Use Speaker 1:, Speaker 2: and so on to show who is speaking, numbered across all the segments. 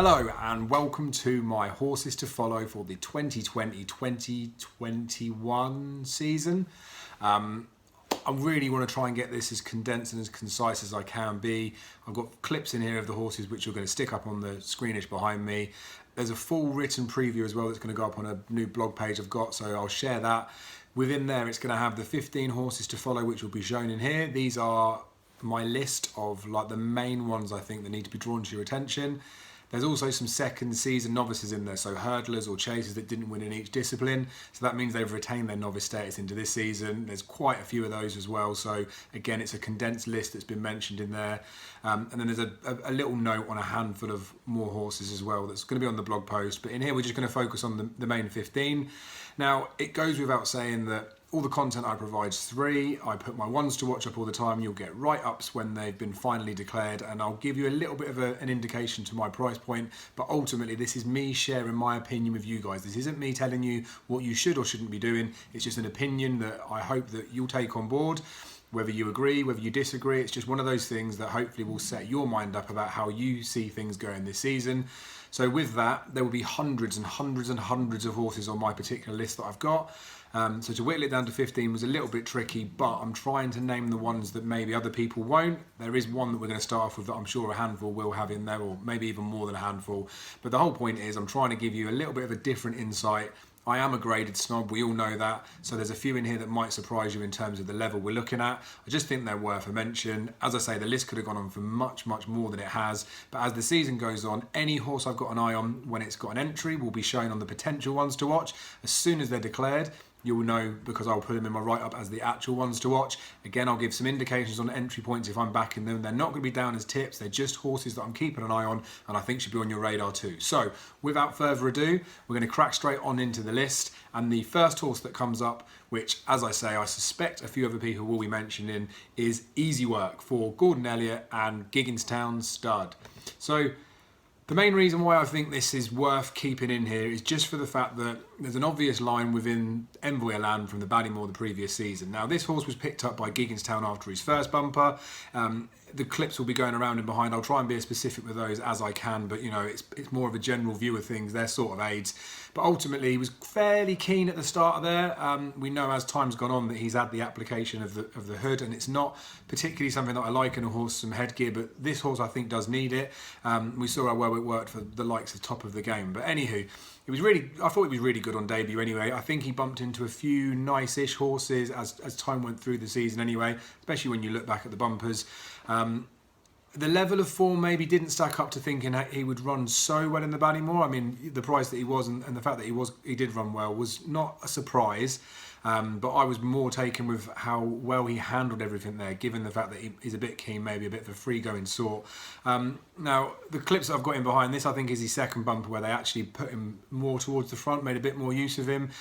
Speaker 1: Hello and welcome to my horses to follow for the 2020-2021 season. I really want to try and get this as condensed and as concise as I can be. I've got clips in here of the horses which are going to stick up on the screenish behind me. There's a full written preview as well that's going to go up on a new blog page I've got, so I'll share that. Within there it's going to have the 15 horses to follow which will be shown in here. These are my list of like the main ones I think that need to be drawn to your attention. There's also some second season novices in there, so hurdlers or chasers that didn't win in each discipline. So that means they've retained their novice status into this season. There's quite a few of those as well. So again, it's a condensed list that's been mentioned in there. And then there's a little note on a handful of more horses as well that's going to be on the blog post. But in here, we're just going to focus on the main 15. Now, it goes without saying that all the content I provide is free. I put my ones to watch up all the time. You'll get write-ups when they've been finally declared, and I'll give you a little bit of an indication to my price point. But ultimately, this is me sharing my opinion with you guys. This isn't me telling you what you should or shouldn't be doing. It's just an opinion that I hope that you'll take on board. Whether you agree, whether you disagree, it's just one of those things that hopefully will set your mind up about how you see things going this season. So with that, there will be hundreds and hundreds and hundreds of horses on my particular list that I've got. So to whittle it down to 15 was a little bit tricky, but I'm trying to name the ones that maybe other people won't. There is one that we're going to start off with that I'm sure a handful will have in there, or maybe even more than a handful. But the whole point is I'm trying to give you a little bit of a different insight. I am a graded snob, we all know that, so there's a few in here that might surprise you in terms of the level we're looking at. I just think they're worth a mention. As I say, the list could have gone on for much, much more than it has, but as the season goes on, any horse I've got an eye on when it's got an entry will be shown on the potential ones to watch. As soon as they're declared, you'll know because I'll put them in my write-up as the actual ones to watch. Again, I'll give some indications on entry points if I'm backing them. They're not going to be down as tips. They're just horses that I'm keeping an eye on and I think should be on your radar too. So, without further ado, we're going to crack straight on into the list. And the first horse that comes up, which, as I say, I suspect a few other people will be mentioning, is Easy Work for Gordon Elliott and Gigginstown Stud. So, the main reason why I think this is worth keeping in here is just for the fact that there's an obvious line within Envoy Land from the Ballymore the previous season. Now, this horse was picked up by Gigginstown after his first bumper. The clips will be going around and behind. I'll try and be as specific with those as I can, but you know, it's more of a general view of things. They're sort of aids. But ultimately, he was fairly keen at the start of there. We know as time's gone on that he's had the application of the hood, and it's not particularly something that I like in a horse, some headgear, but this horse I think does need it. We saw how well it worked for the likes of top of the game. But anywho, I thought he was really good on debut anyway. I think he bumped into a few nice-ish horses as time went through the season anyway, especially when you look back at the bumpers. The level of form maybe didn't stack up to thinking he would run so well in the Ballymore. I mean, the price that he was and the fact that he did run well was not a surprise. But I was more taken with how well he handled everything there, given the fact that he's a bit keen, maybe a bit of a free-going sort. Now, the clips that I've got in behind this, I think, is his second bumper, where they actually put him more towards the front, made a bit more use of him,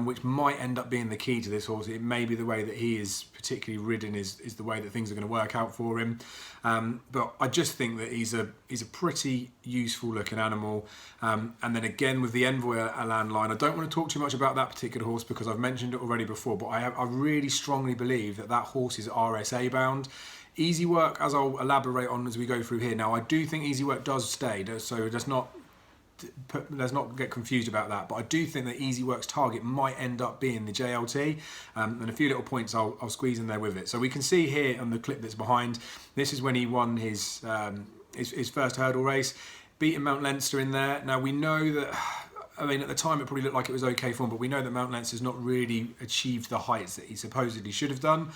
Speaker 1: which might end up being the key to this horse. It may be the way that he is particularly ridden is the way that things are going to work out for him. But I just think that he's a pretty useful-looking animal. And then again, with the Envoy Land line, I don't want to talk too much about that particular horse because I've mentioned it already before, but I really strongly believe that horse is RSA bound. Easy Work, as I'll elaborate on as we go through here. Now, I do think Easy Work does stay, so let's not get confused about that. But I do think that Easy Work's target might end up being the JLT, and a few little points I'll squeeze in there with it. So we can see here on the clip that's behind, this is when he won his first hurdle race, beating Mount Leinster in there. Now we know that, I mean, at the time it probably looked like it was okay form, but we know that Mount Leinster's not really achieved the heights that he supposedly should have done.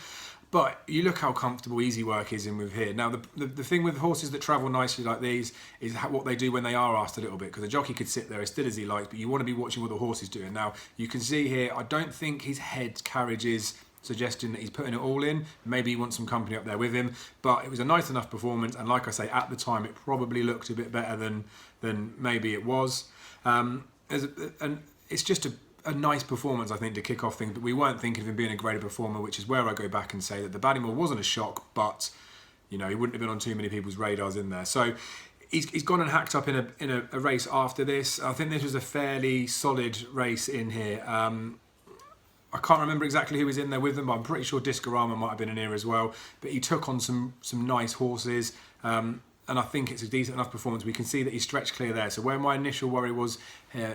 Speaker 1: But you look how comfortable Easy Work is in with here. Now, the thing with horses that travel nicely like these is what they do when they are asked a little bit, because the jockey could sit there as still as he likes, but you want to be watching what the horse is doing. Now, you can see here, I don't think his head carriage is suggesting that he's putting it all in. Maybe he wants some company up there with him, but it was a nice enough performance, and like I say, at the time, it probably looked a bit better than maybe it was. And it's just a nice performance, I think, to kick off things, but we weren't thinking of him being a graded performer, which is where I go back and say that the Ballymore wasn't a shock, but you know, he wouldn't have been on too many people's radars in there. So he's gone and hacked up in a race after this. I think this was a fairly solid race in here. I can't remember exactly who was in there with them, but I'm pretty sure Discorama might have been in here as well. But he took on some nice horses. and I think it's a decent enough performance. We can see that he's stretched clear there. So where my initial worry was,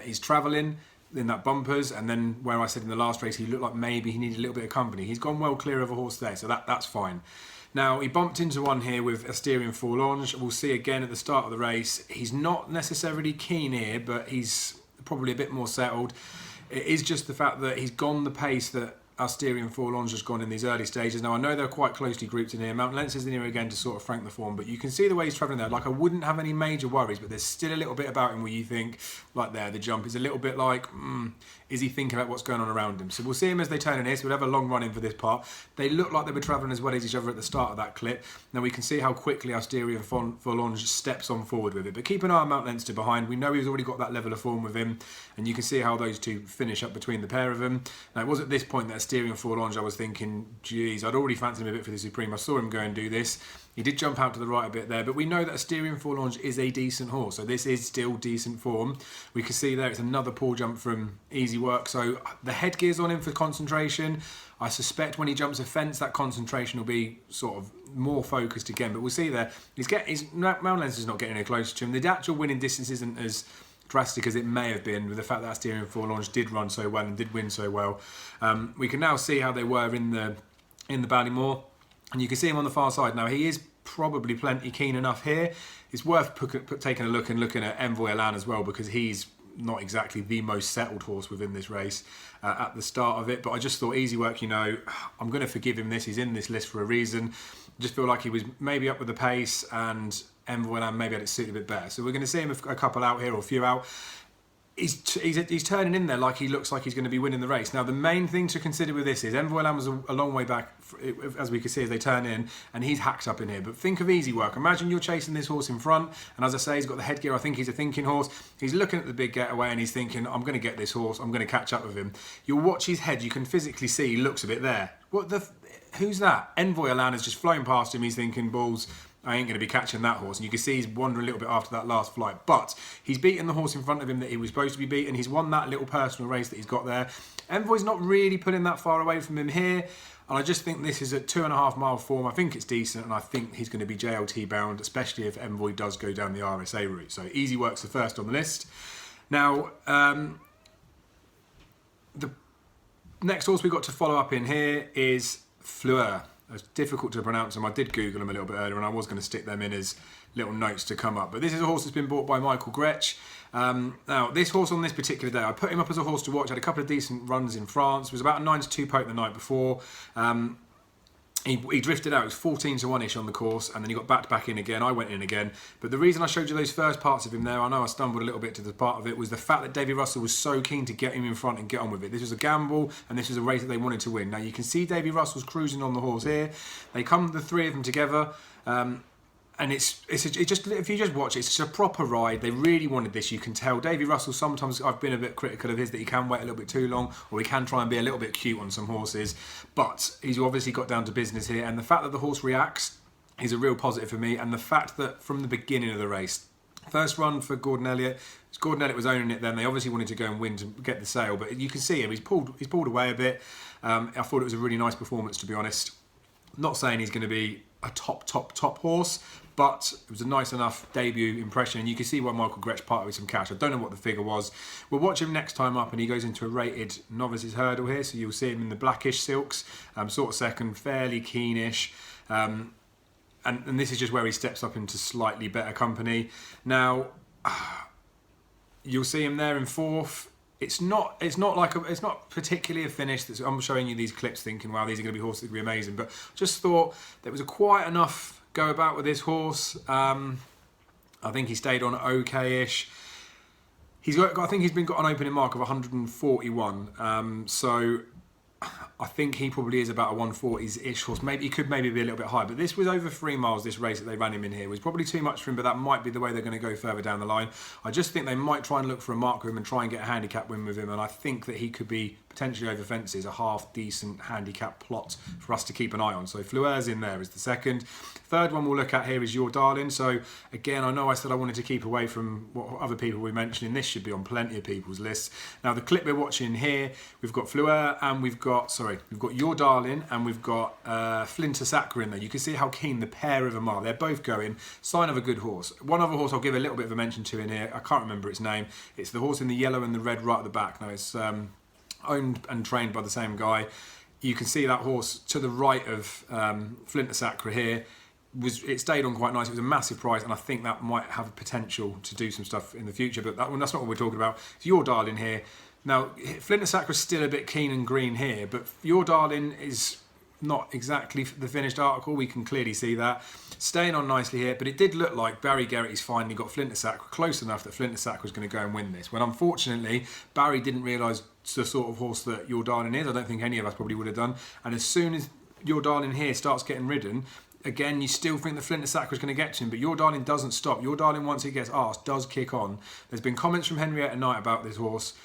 Speaker 1: he's travelling in that bumpers, and then where I said in the last race he looked like maybe he needed a little bit of company, he's gone well clear of a horse there, so that's fine. Now, he bumped into one here with Asterion Forlonge. We'll see again at the start of the race. He's not necessarily keen here, but he's probably a bit more settled. It is just the fact that he's gone the pace that Asterion Forlonge has gone in these early stages. Now, I know they're quite closely grouped in here. Mount Lentz is in here again to sort of frank the form, but you can see the way he's travelling there. Like, I wouldn't have any major worries, but there's still a little bit about him where you think, like there, the jump is a little bit like, is he thinking about what's going on around him? So we'll see him as they turn in here, so we'll have a long run in for this part. They look like they were travelling as well as each other at the start of that clip. Now, we can see how quickly Asterion Forlonge steps on forward with it, but keep an eye on Mount Lentz behind. We know he's already got that level of form with him, and you can see how those two finish up between the pair of them. Now, it was at this point that Asterion Forlonge, I was thinking, geez, I'd already fancied him a bit for the Supreme. I saw him go and do this. He did jump out to the right a bit there, but we know that Asterion Forlonge is a decent horse, so this is still decent form. We can see there it's another poor jump from Easy Work, so the headgear's on him for concentration. I suspect when he jumps a fence, that concentration will be sort of more focused again, but we'll see there. Mount Lentz is not getting any closer to him. The actual winning distance isn't as drastic as it may have been with the fact that Asterion Forlonge did run so well and did win so well. We can now see how they were in the Ballymore, and you can see him on the far side. Now, he is probably plenty keen enough here. It's worth taking a look and looking at Envoy Elan as well, because he's not exactly the most settled horse within this race at the start of it, but I just thought Easy Work, I'm going to forgive him this. He's in this list for a reason. I just feel like he was maybe up with the pace, and Envoy Elan maybe had it suited a bit better. So we're going to see him a couple out here, or a few out. He's turning in there like he looks like he's going to be winning the race. Now, the main thing to consider with this is Envoy Elan was a long way back, as we can see as they turn in, and he's hacked up in here. But think of Easy Work. Imagine you're chasing this horse in front, and as I say, he's got the headgear. I think he's a thinking horse. He's looking at the big getaway, and he's thinking, I'm going to get this horse. I'm going to catch up with him. You'll watch his head. You can physically see he looks a bit there. Who's that? Envoy Elan is just flying past him. He's thinking, balls, I ain't going to be catching that horse. And you can see he's wandering a little bit after that last flight. But he's beaten the horse in front of him that he was supposed to be beaten. He's won that little personal race that he's got there. Envoy's not really putting that far away from him here. And I just think this is a 2.5 mile form. I think it's decent, and I think he's going to be JLT bound, especially if Envoy does go down the RSA route. So Easy Work's the first on the list. Now, the next horse we've got to follow up in here is Fleur. It's difficult to pronounce them. I did Google them a little bit earlier, and I was going to stick them in as little notes to come up. But this is a horse that's been bought by Michael Gretsch. Now, this horse on this particular day, I put him up as a horse to watch. Had a couple of decent runs in France. Was about a 9-2 poke the night before. He drifted out. It was 14-1-ish on the course, and then he got backed back in again. I went in again. But the reason I showed you those first parts of him there, I know I stumbled a little bit to the part of it, was the fact that Davy Russell was so keen to get him in front and get on with it. This was a gamble, and this was a race that they wanted to win. Now, you can see Davy Russell's cruising on the horse here. They come, the three of them together, and it's just, if you just watch it, it's just a proper ride. They really wanted this. You can tell Davy Russell, sometimes I've been a bit critical of his, that he can wait a little bit too long, or he can try and be a little bit cute on some horses, but he's obviously got down to business here, and the fact that the horse reacts is a real positive for me, and the fact that from the beginning of the race, first run for Gordon Elliott, Gordon Elliott was owning it then. They obviously wanted to go and win to get the sale, but you can see him, he's pulled away a bit. I thought it was a really nice performance, to be honest. Not saying he's going to be a top horse, but it was a nice enough debut impression, and you can see why Michael Gretsch parted with some cash. I don't know what the figure was. We'll watch him next time up, and he goes into a rated novices hurdle here, so you'll see him in the blackish silks, sort of second, fairly keenish, and this is just where he steps up into slightly better company. Now, you'll see him there in fourth. It's not particularly a finish. I'm showing you these clips thinking, wow, these are going to be horses that will be amazing, but just thought there was a quiet enough go about with this horse. I think he stayed on okay-ish. I think he's got an opening mark of 141. So I think he probably is about a 140s-ish horse. Maybe he could be a little bit high, but this was over 3 miles. This race that they ran him in here was probably too much for him, but that might be the way they're going to go further down the line. I just think they might try and look for a mark with him and try and get a handicap win with him, and I think that he could be potentially over fences, a half decent handicap plot for us to keep an eye on. So Fleur's in there is the second. Third one we'll look at here is Your Darling. So again, I know I said I wanted to keep away from what other people we're mentioning. This should be on plenty of people's lists. Now the clip we're watching here, we've got Fleur and we've got Your Darling and we've got Flinter Sacre in there. You can see how keen the pair of them are. They're both going. Sign of a good horse. One other horse I'll give a little bit of a mention to in here. I can't remember its name. It's the horse in the yellow and the red right at the back. Now it's owned and trained by the same guy. You can see that horse to the right of Flinter Sacre here. It stayed on quite nice. It was a massive price, and I think that might have a potential to do some stuff in the future. But that's not what we're talking about. It's Your Darling here. Now, Flinter Sacre is still a bit keen and green here, but Your Darling is not exactly the finished article. We can clearly see that. Staying on nicely here, but it did look like Barry Geraghty's finally got Flinter Sacre close enough that Flinter Sacre was going to go and win this. When unfortunately, Barry didn't realise the sort of horse that Your Darling is. I don't think any of us probably would have done. And as soon as Your Darling here starts getting ridden, again, you still think the Flinter Sacre is going to get to him, but Your Darling doesn't stop. Your Darling, once he gets asked, does kick on. There's been comments from Henrietta Knight about this horse,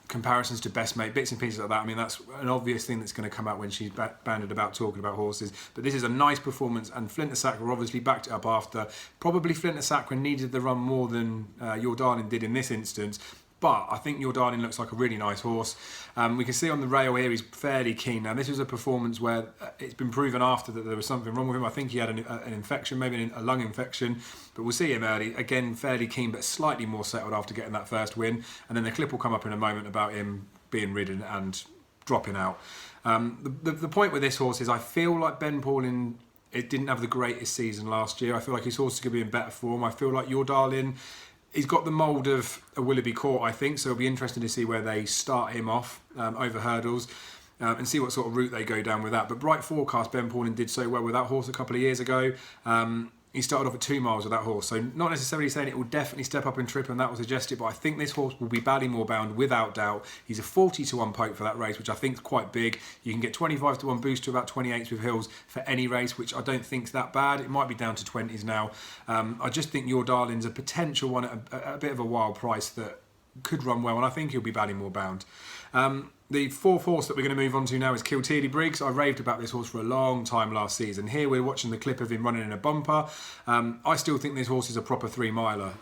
Speaker 1: comparisons to Best Mate, bits and pieces like that. I mean, that's an obvious thing that's going to come out when she's banded about talking about horses. But this is a nice performance, and Flinter Sacre obviously backed it up after. Probably Flinter Sacre needed the run more than Your Darling did in this instance. But I think Your Darling looks like a really nice horse. We can see on the rail here he's fairly keen. Now this was a performance where it's been proven after that there was something wrong with him. I think he had an infection, maybe a lung infection. But we'll see him early. Again, fairly keen, but slightly more settled after getting that first win. And then the clip will come up in a moment about him being ridden and dropping out. The point with this horse is I feel like Ben Pauling, it didn't have the greatest season last year. I feel like his horse is going to be in better form. I feel like Your Darling, he's got the mould of a Willoughby Court, I think, so it'll be interesting to see where they start him off over hurdles and see what sort of route they go down with that. But Bright Forecast, Ben Pauling did so well with that horse a couple of years ago. He started off at 2 miles with that horse, so not necessarily saying it will definitely step up in trip, and that will suggest it, but I think this horse will be Ballymore bound without doubt. He's a 40-1 poke for that race, which I think is quite big. You can get 25-1 boost to about 28s with Hills for any race, which I don't think is that bad. It might be down to 20s now. I just think Your Darling's a potential one at a bit of a wild price that could run well, and I think he'll be Ballymore bound. The fourth horse that we're going to move on to now is Kilteely Briggs. I raved about this horse for a long time last season. Here we're watching the clip of him running in a bumper. I still think this horse is a proper 3-miler.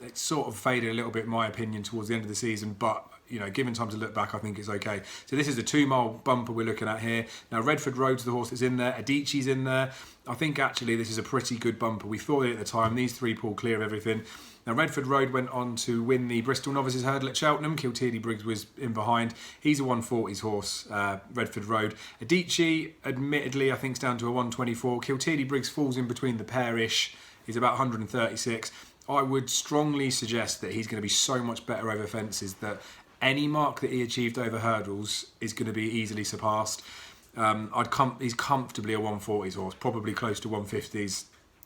Speaker 1: It sort of faded a little bit, in my opinion, towards the end of the season, but you know, given time to look back, I think it's okay. So this is a 2-mile bumper we're looking at here. Now Redford Road's the horse that's in there. Adici's in there. I think actually this is a pretty good bumper. We thought it at the time. These three pull clear of everything. Now Redford Road went on to win the Bristol Novices Hurdle at Cheltenham. Kilteely Briggs was in behind. He's a 140s horse, Redford Road. Adici, admittedly, I think is down to a 124. Kilteely Briggs falls in between the pair-ish. He's about 136. I would strongly suggest that he's going to be so much better over fences that any mark that he achieved over hurdles is going to be easily surpassed. He's comfortably a 140s horse, probably close to 150s.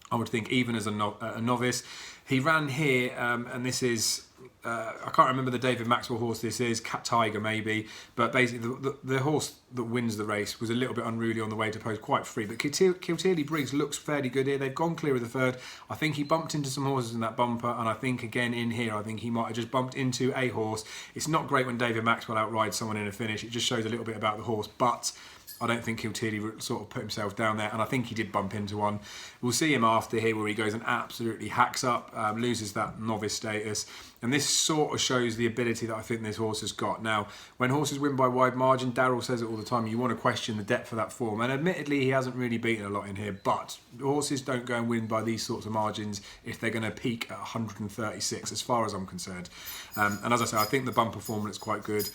Speaker 1: I would think, even as a novice. He ran here, and this is, I can't remember the David Maxwell horse this is, Cat Tiger maybe, but basically the horse that wins the race was a little bit unruly on the way to post, quite free. But Kilteely Briggs looks fairly good here. They've gone clear of the third. I think he bumped into some horses in that bumper, and I think again in here, I think he might have just bumped into a horse. It's not great when David Maxwell outrides someone in a finish. It just shows a little bit about the horse, but I don't think Kilteely sort of put himself down there, and I think he did bump into one. We'll see him after here where he goes and absolutely hacks up, loses that novice status, and this sort of shows the ability that I think this horse has got. Now, when horses win by wide margin, Darryl says it all the time, you want to question the depth of that form, and admittedly he hasn't really beaten a lot in here, but horses don't go and win by these sorts of margins if they're going to peak at 136, as far as I'm concerned. And as I say, I think the bumper form looks quite good.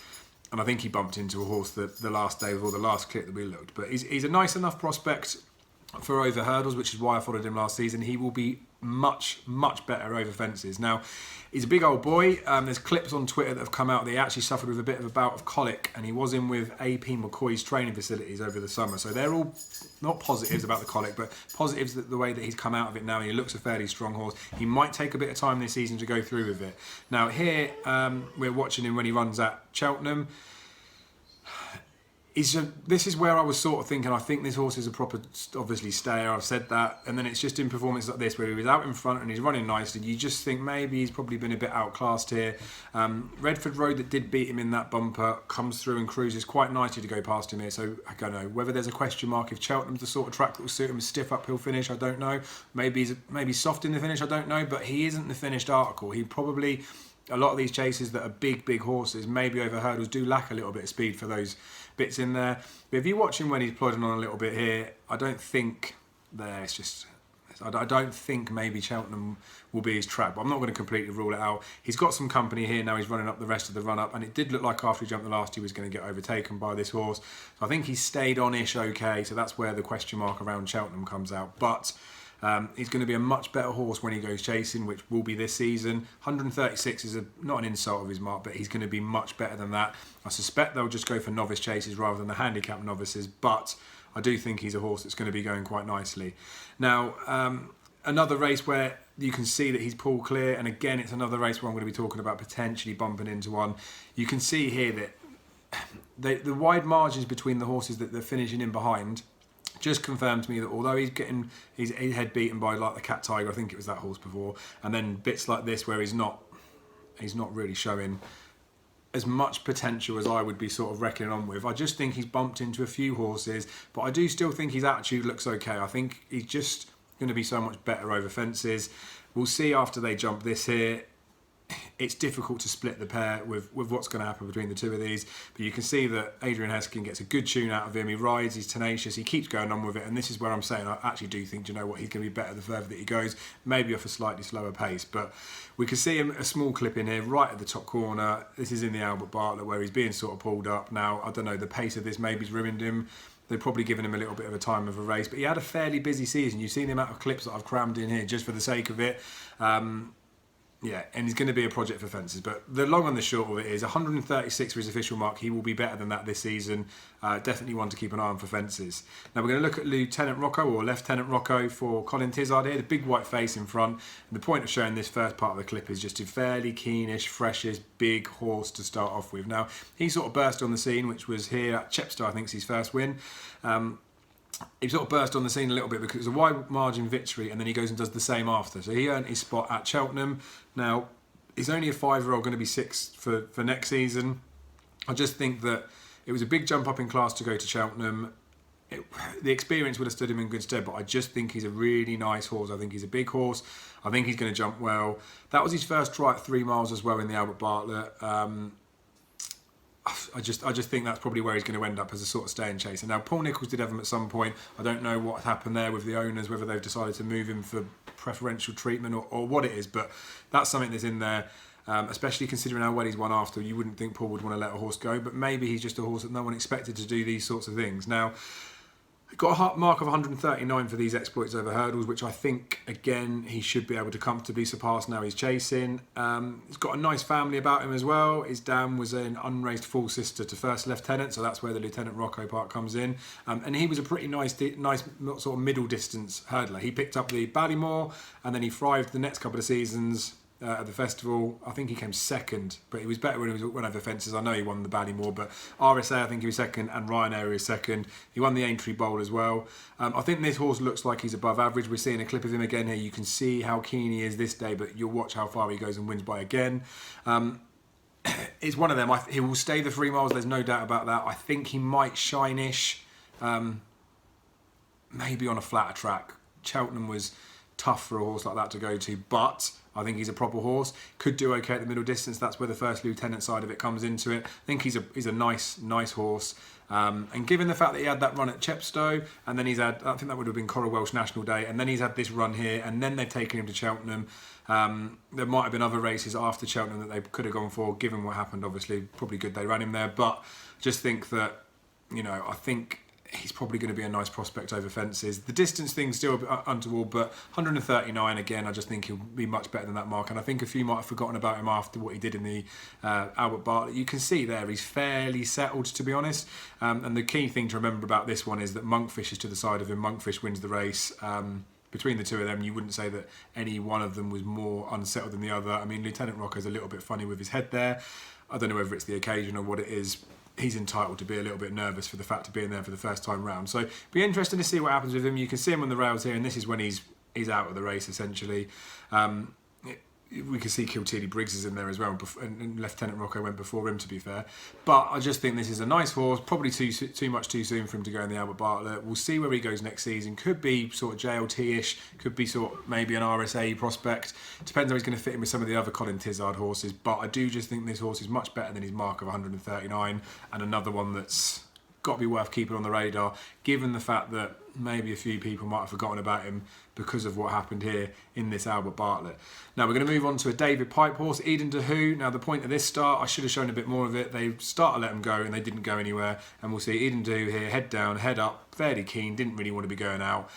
Speaker 1: And I think he bumped into a horse that the last day or the last clip that we looked. But he's a nice enough prospect for over hurdles, which is why I followed him last season. He will be much, much better over fences. Now, he's a big old boy. There's clips on Twitter that have come out that he actually suffered with a bit of a bout of colic, and he was in with AP McCoy's training facilities over the summer. So they're all not positives about the colic, but positives that the way that he's come out of it now. He looks a fairly strong horse. He might take a bit of time this season to go through with it. Now here, we're watching him when he runs at Cheltenham. This is where I was sort of thinking, I think this horse is a proper, obviously, stayer. I've said that. And then it's just in performances like this where he was out in front and he's running nicely. You just think maybe he's probably been a bit outclassed here. Redford Road, that did beat him in that bumper, comes through and cruises quite nicely to go past him here. So I don't know whether there's a question mark if Cheltenham's the sort of track that will suit him, a stiff uphill finish. I don't know. Maybe he's soft in the finish. I don't know. But he isn't the finished article. He probably... A lot of these chases that are big horses, maybe over hurdles, do lack a little bit of speed for those bits in there. But if you watch him when he's plodding on a little bit here, I don't think I don't think maybe Cheltenham will be his track, but I'm not going to completely rule it out. He's got some company here now. He's running up the rest of the run-up, and it did look like after he jumped the last, he was going to get overtaken by this horse. So I think he stayed on-ish okay, so that's where the question mark around Cheltenham comes out. But... he's going to be a much better horse when he goes chasing, which will be this season. 136 is not an insult of his mark, but he's going to be much better than that. I suspect they'll just go for novice chases rather than the handicap novices, but I do think he's a horse that's going to be going quite nicely. Now, another race where you can see that he's pulled clear, and again, it's another race where I'm going to be talking about potentially bumping into one. You can see here that the wide margins between the horses that they're finishing in behind just confirmed to me that although he's getting his head beaten by like the Cat Tiger, I think it was that horse before, and then bits like this where he's not really showing as much potential as I would be sort of reckoning on with. I just think he's bumped into a few horses, but I do still think his attitude looks okay. I think he's just going to be so much better over fences. We'll see after they jump this here. It's difficult to split the pair with what's going to happen between the two of these, but you can see that Adrian Heskin gets a good tune out of him. He rides, he's tenacious, he keeps going on with it, and this is where I'm saying I actually do think, you know what, he's going to be better the further that he goes, maybe off a slightly slower pace. But we can see him, a small clip in here right at the top corner. This is in the Albert Bartlett where he's being sort of pulled up. Now I don't know, the pace of this maybe's ruined him. They've probably given him a little bit of a time of a race, but he had a fairly busy season. You've seen the amount of clips that I've crammed in here just for the sake of it. Yeah, and he's going to be a project for fences. But the long and the short of it is 136 for his official mark. He will be better than that this season. Definitely one to keep an eye on for fences. Now we're going to look at Lieutenant Rocco, or Lieutenant Rocco, for Colin Tizard here. The big white face in front. And the point of showing this first part of the clip is just a fairly keenish, freshish, big horse to start off with. Now, he sort of burst on the scene, which was here at Chepstow, I think is his first win. He sort of burst on the scene a little bit because it was a wide margin victory, and then he goes and does the same after. So he earned his spot at Cheltenham. Now, he's only a 5-year-old, going to be 6 for next season. I just think that it was a big jump up in class to go to Cheltenham. The experience would have stood him in good stead, but I just think he's a really nice horse. I think he's a big horse. I think he's going to jump well. That was his first try at 3 miles as well in the Albert Bartlett. I just think that's probably where he's going to end up as a sort of staying chaser. Now, Paul Nicholls did have him at some point. I don't know what happened there with the owners, whether they've decided to move him for preferential treatment or what it is, but that's something that's in there, especially considering how well he's won after. You wouldn't think Paul would want to let a horse go, but maybe he's just a horse that no one expected to do these sorts of things. Now, got a mark of 139 for these exploits over hurdles, which I think, again, he should be able to comfortably surpass now he's chasing. He's got a nice family about him as well. His dam was an unraced full sister to First Lieutenant, so that's where the Lieutenant Rocco part comes in. And he was a pretty nice sort of middle distance hurdler. He picked up the Ballymore, and then he thrived the next couple of seasons at the festival. I think he came second, but he was better when he went over fences. I know he won the Ballymore, but RSA I think he was second, and Ryanair is second. He won the Aintree Bowl as well. I think this horse looks like he's above average. We're seeing a clip of him again here. You can see how keen he is this day, but you'll watch how far he goes and wins by again. It's one of them. He will stay the 3 miles, there's no doubt about that. I think he might shine-ish, maybe on a flatter track. Cheltenham was tough for a horse like that to go to, but I think he's a proper horse. Could do okay at the middle distance. That's where the First Lieutenant side of it comes into it. I think he's a nice horse. And given the fact that he had that run at Chepstow, and then he's had, I think that would have been Coral Welsh National Day, and then he's had this run here, and then they've taken him to Cheltenham. There might have been other races after Cheltenham that they could have gone for, given what happened. Obviously, probably good they ran him there, but just think that, I think he's probably going to be a nice prospect over fences. The distance thing's still a bit untoward, but 139 again, I just think he'll be much better than that mark. And I think a few might have forgotten about him after what he did in the Albert Bartlett. You can see there he's fairly settled, to be honest. And the key thing to remember about this one is that Monkfish is to the side of him. Monkfish wins the race. Between the two of them, you wouldn't say that any one of them was more unsettled than the other. I mean, Lieutenant Rocco's a little bit funny with his head there. I don't know whether it's the occasion or what it is. he's entitled to be a little bit nervous for the fact of being there for the first time round. So be interesting to see what happens with him. You can see him on the rails here, and this is when he's out of the race essentially. We can see Cheltmental Briggs is in there as well, and Lieutenant Rocco went before him, to be fair. But I just think this is a nice horse, probably too much too soon for him to go in the Albert Bartlett. We'll see where he goes next season. Could be sort of JLT-ish, could be sort of maybe an RSA prospect. Depends how he's going to fit in with some of the other Colin Tizard horses. But I do just think this horse is much better than his mark of 139, and another one that's got to be worth keeping on the radar, given the fact that maybe a few people might have forgotten about him because of what happened here in this Albert Bartlett. Now we're going to move on to a David Pipe horse, Eden de Who. Now the point of this start, I should have shown a bit more of it. They started to let him go and they didn't go anywhere. And we'll see Eden de Who here, head down, head up, fairly keen, didn't really want to be going out.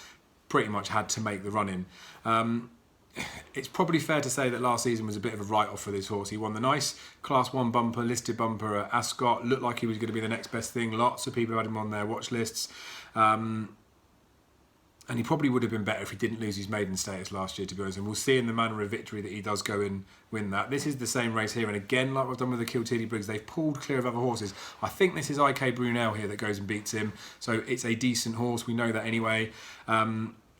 Speaker 1: Pretty much had to make the run in. It's probably fair to say that last season was a bit of a write-off for this horse. He won the nice Class 1 bumper, listed bumper at Ascot. Looked like he was going to be the next best thing. Lots of people had him on their watch lists. And he probably would have been better if he didn't lose his maiden status last year, to be honest. And we'll see in the manner of victory that he does go and win that. This is the same race here. And again, like we've done with the Cheltmental Briggs, they've pulled clear of other horses. I think this is IK Brunel here that goes and beats him. So it's a decent horse. We know that anyway.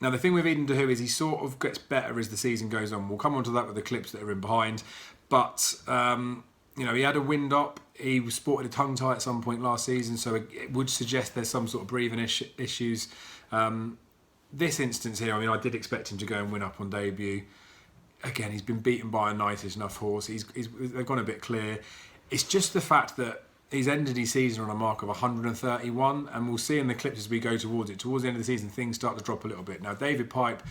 Speaker 1: Now, the thing with Eden de Who is he sort of gets better as the season goes on. We'll come on to that with the clips that are in behind. But, you know, he had a wind up. He was sported a tongue tie at some point last season, so it would suggest there's some sort of breathing issues. This instance here, I mean, I did expect him to go and win up on debut. Again, he's been beaten by a nice enough horse. They've gone a bit clear. It's just the fact that he's ended his season on a mark of 131, and we'll see in the clips as we go towards it. Towards the end of the season, things start to drop a little bit. Now, David Pipe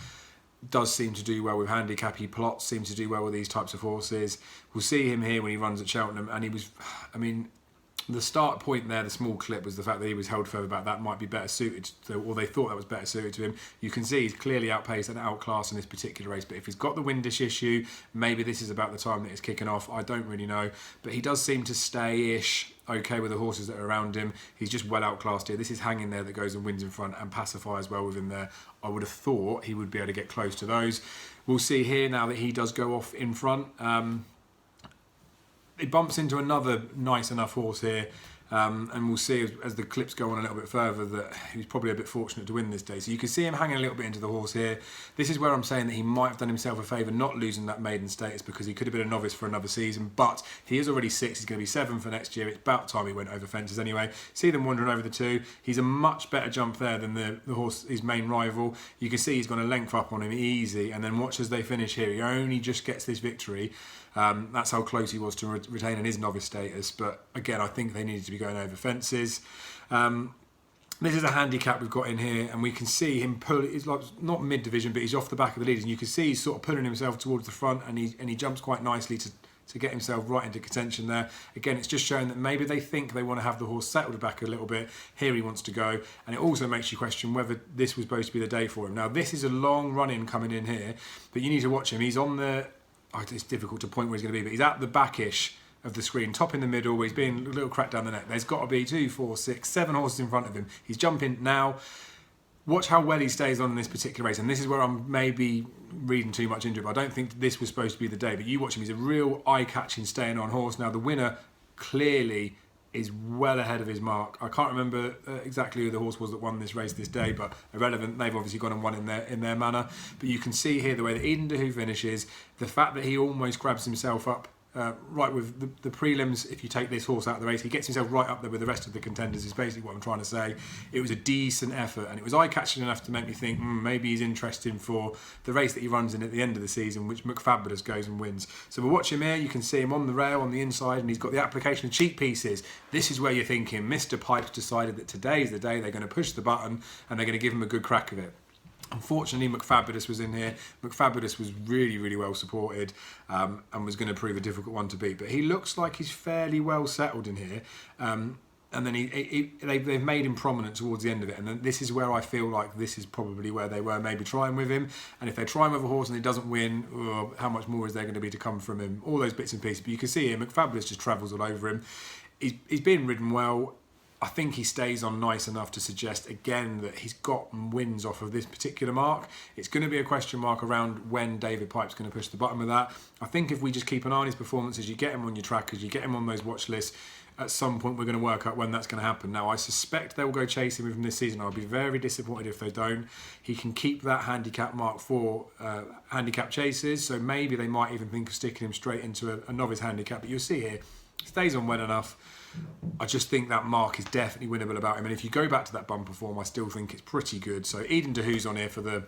Speaker 1: does seem to do well with handicap. He plots, seems to do well with these types of horses. We'll see him here when he runs at Cheltenham, and he was, I mean, the start point there, the small clip, was the fact that he was held further back. That might be better suited, or they thought that was better suited to him. You can see he's clearly outpaced and outclassed in this particular race. But if he's got the windish issue, maybe this is about the time that it's kicking off. I don't really know. But he does seem to stay-ish okay with the horses that are around him. He's just well outclassed here. This is Hanging There that goes and wins in front and pacifies well with him there. I would have thought he would be able to get close to those. We'll see here now that he does go off in front. It bumps into another nice enough horse here, and we'll see as the clips go on a little bit further that he was probably a bit fortunate to win this day. So you can see him hanging a little bit into the horse here. This is where I'm saying that he might have done himself a favour not losing that maiden status, because he could have been a novice for another season, but he is already 6, he's going to be 7 for next year. It's about time he went over fences anyway. See them wandering over the 2. He's a much better jump there than the horse, his main rival. You can see he's going to length up on him easy, and then watch as they finish here. He only just gets this victory. That's how close he was to retaining his novice status. But again, I think they needed to be going over fences. This is a handicap we've got in here, and we can see him pull. He's like not mid-division, but he's off the back of the leaders, and you can see he's sort of pulling himself towards the front, and he jumps quite nicely to get himself right into contention there. Again, it's just showing that maybe they think they want to have the horse settled back a little bit. Here he wants to go, and it also makes you question whether this was supposed to be the day for him. Now, this is a long run-in coming in here, but you need to watch him. He's on the... it's difficult to point where he's going to be, but he's at the back-ish of the screen, top in the middle, where he's being a little crack down the neck. There's got to be 2, 4, 6, 7 horses in front of him. He's jumping now. Watch how well he stays on in this particular race, and this is where I'm maybe reading too much into it, but I don't think this was supposed to be the day. But you watch him, he's a real eye-catching staying on horse. Now, the winner clearly is well ahead of his mark. I can't remember exactly who the horse was that won this race this day, but irrelevant. They've obviously gone and won in their manner. But you can see here the way that Eden de Who finishes, the fact that he almost grabs himself up right with the prelims. If you take this horse out of the race, he gets himself right up there with the rest of the contenders, is basically what I'm trying to say. It was a decent effort, and it was eye-catching enough to make me think maybe he's interesting for the race that he runs in at the end of the season, which McFabulous goes and wins. So we'll watch him here. You can see him on the rail on the inside, and he's got the application of cheek pieces. This is where you're thinking Mr. Pipes decided that today's the day they're going to push the button and they're going to give him a good crack of it. Unfortunately, McFabulous was in here. McFabulous was really, really well supported and was going to prove a difficult one to beat. But he looks like he's fairly well settled in here. And then they've made him prominent towards the end of it. And then this is where I feel like this is probably where they were maybe trying with him. And if they're trying with a horse and he doesn't win, how much more is there going to be to come from him? All those bits and pieces. But you can see here, McFabulous just travels all over him. He's being ridden well. I think he stays on nice enough to suggest, again, that he's got wins off of this particular mark. It's going to be a question mark around when David Pipe's going to push the button with that. I think if we just keep an eye on his performances, you get him on your trackers, you get him on those watch lists, at some point we're going to work out when that's going to happen. Now, I suspect they'll go chasing with him this season. I'll be very disappointed if they don't. He can keep that handicap mark for handicap chases, so maybe they might even think of sticking him straight into a novice handicap. But you'll see here, stays on well enough. I just think that mark is definitely winnable about him. And if you go back to that bumper form, I still think it's pretty good. So Eden Dehu's on here for the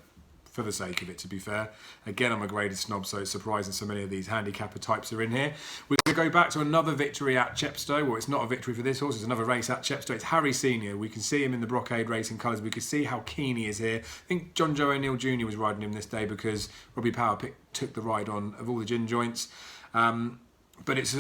Speaker 1: sake of it, to be fair. Again, I'm a graded snob, so it's surprising so many of these handicapper types are in here. We're going to go back to another victory at Chepstow. Well, it's not a victory for this horse, it's another race at Chepstow. It's Harry Senior. We can see him in the Brocade Racing colours. We can see how keen he is here. I think John Joe O'Neill Jr. was riding him this day because Robbie Power took the ride on of all the gin joints. But it's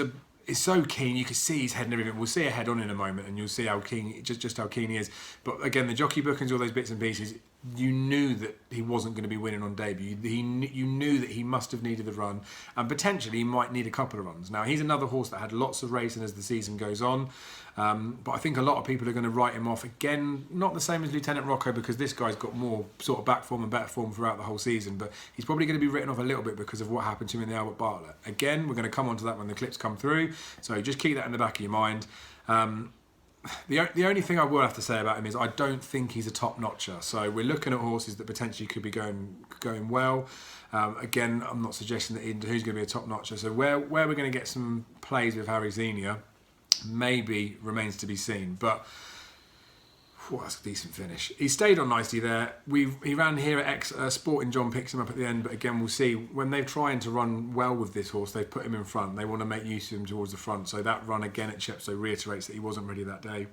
Speaker 1: so keen. You can see his head and everything. We'll see a head on in a moment, and you'll see how keen, just how keen he is. But again, the jockey bookings, all those bits and pieces, you knew that he wasn't going to be winning on debut. You knew that he must have needed the run, and potentially he might need a couple of runs. Now, he's another horse that had lots of racing as the season goes on, but I think a lot of people are going to write him off. Again, not the same as Lieutenant Rocco, because this guy's got more sort of back form and better form throughout the whole season, but he's probably going to be written off a little bit because of what happened to him in the Albert Bartlett. Again, we're going to come on to that when the clips come through, so just keep that in the back of your mind. The only thing I will have to say about him is I don't think he's a top notcher. So we're looking at horses that potentially could be going well. Again, I'm not suggesting that who's going to be a top notcher. So where we're going to get some plays with Harry Senior maybe remains to be seen. But that's a decent finish. He stayed on nicely there. He ran here at Sporting John picks him up at the end, but again, we'll see. When they're trying to run well with this horse, they've put him in front. They want to make use of him towards the front. So that run again at Chepstow reiterates that he wasn't ready that day.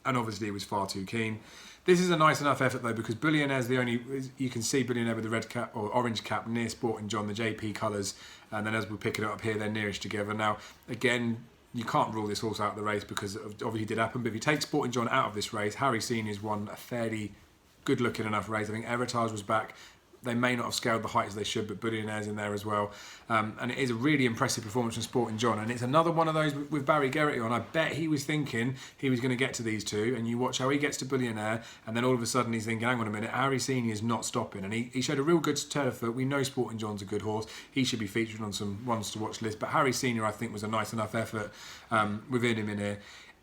Speaker 1: And obviously he was far too keen. This is a nice enough effort though, because Billionaire's the only, you can see Billionaire with the red cap or orange cap near Sporting John, the JP colours. And then as we're picking it up here, they're nearest together. Now, again, you can't rule this horse out of the race because it obviously did happen. But if you take Sporting John out of this race, Harry Senior's won a fairly good looking enough race. I think Heritage was back. They may not have scaled the heights they should, but Billionaire's in there as well. And it is a really impressive performance from Sporting John. And it's another one of those with Barry Geraghty on. I bet he was thinking he was going to get to these two. And you watch how he gets to Billionaire. And then all of a sudden he's thinking, hang on a minute, Harry Senior's not stopping. And he showed a real good turn of foot. We know Sporting John's a good horse. He should be featured on some ones to watch list. But Harry Senior, I think, was a nice enough effort within him in here.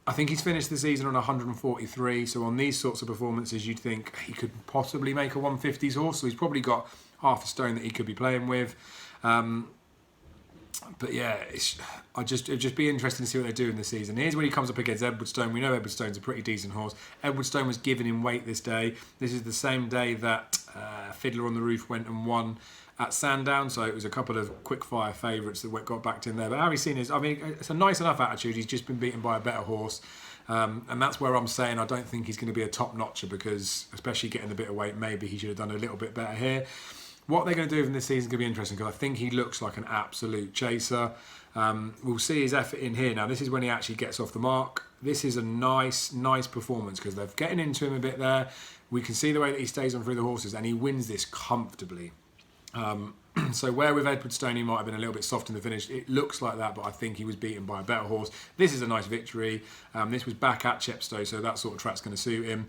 Speaker 1: I think he's finished the season on 143, so on these sorts of performances you'd think he could possibly make a 150s horse, so he's probably got half a stone that he could be playing with. But yeah, it'd just be interesting to see what they do in the season. Here's when he comes up against Edwardstone. We know Edwardstone's a pretty decent horse. Edwardstone was giving him weight this day. This is the same day that Fiddler on the Roof went and won at Sandown, so it was a couple of quick-fire favourites that got backed in there. But Harry Senior's, I mean, it's a nice enough attitude. He's just been beaten by a better horse. And that's where I'm saying I don't think he's going to be a top-notcher because, especially getting a bit of weight, maybe he should have done a little bit better here. What they're going to do in this season is going to be interesting because I think he looks like an absolute chaser. We'll see his effort in here. Now, this is when he actually gets off the mark. This is a nice performance because they're getting into him a bit there. We can see the way that he stays on through the horses and he wins this comfortably. So where with Edwardstone he might have been a little bit soft in the finish, it looks like that, but I think he was beaten by a better horse. This is a nice victory. This was back at Chepstow, so that sort of track's going to suit him.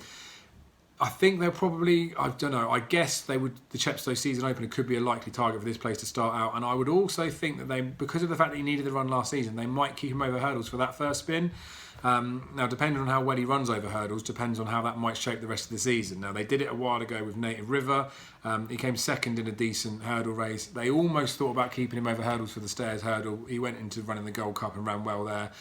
Speaker 1: I think they'll probably, I don't know, I guess they would, the Chepstow season opener could be a likely target for this place to start out, and I would also think that they, because of the fact that he needed the run last season, they might keep him over hurdles for that first spin. Now, depending on how well he runs over hurdles, depends on how that might shape the rest of the season. Now, they did it a while ago with Native River. He came second in a decent hurdle race. They almost thought about keeping him over hurdles for the Stairs hurdle. He went into running the Gold Cup and ran well there.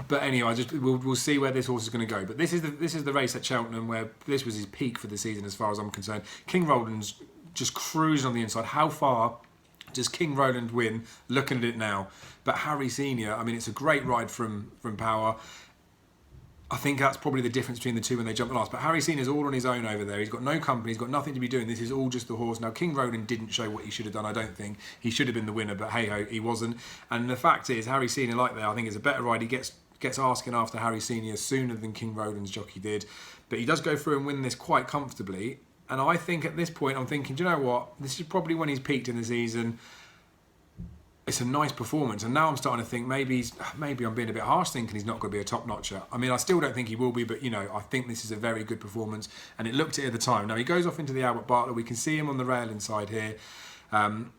Speaker 1: But anyway, we'll see where this horse is going to go. But this is the race at Cheltenham where this was his peak for the season as far as I'm concerned. King Roland's just cruising on the inside. How far does King Roland win? Looking at it now. But Harry Senior, I mean, it's a great ride from Power. I think that's probably the difference between the two when they jump the last. But Harry Senior's all on his own over there. He's got no company. He's got nothing to be doing. This is all just the horse. Now, King Roland didn't show what he should have done, I don't think. He should have been the winner, but hey-ho, he wasn't. And the fact is, Harry Senior, like that, I think it's a better ride. He gets asking after Harry Senior sooner than King Roland's jockey did. But he does go through and win this quite comfortably. And I think at this point, I'm thinking, do you know what? This is probably when he's peaked in the season. It's a nice performance, and now I'm starting to think maybe I'm being a bit harsh thinking he's not going to be a top notcher. I mean, I still don't think he will be, but you know, I think this is a very good performance, and it looked it at the time. Now he goes off into the Albert Bartlett. We can see him on the rail inside here, and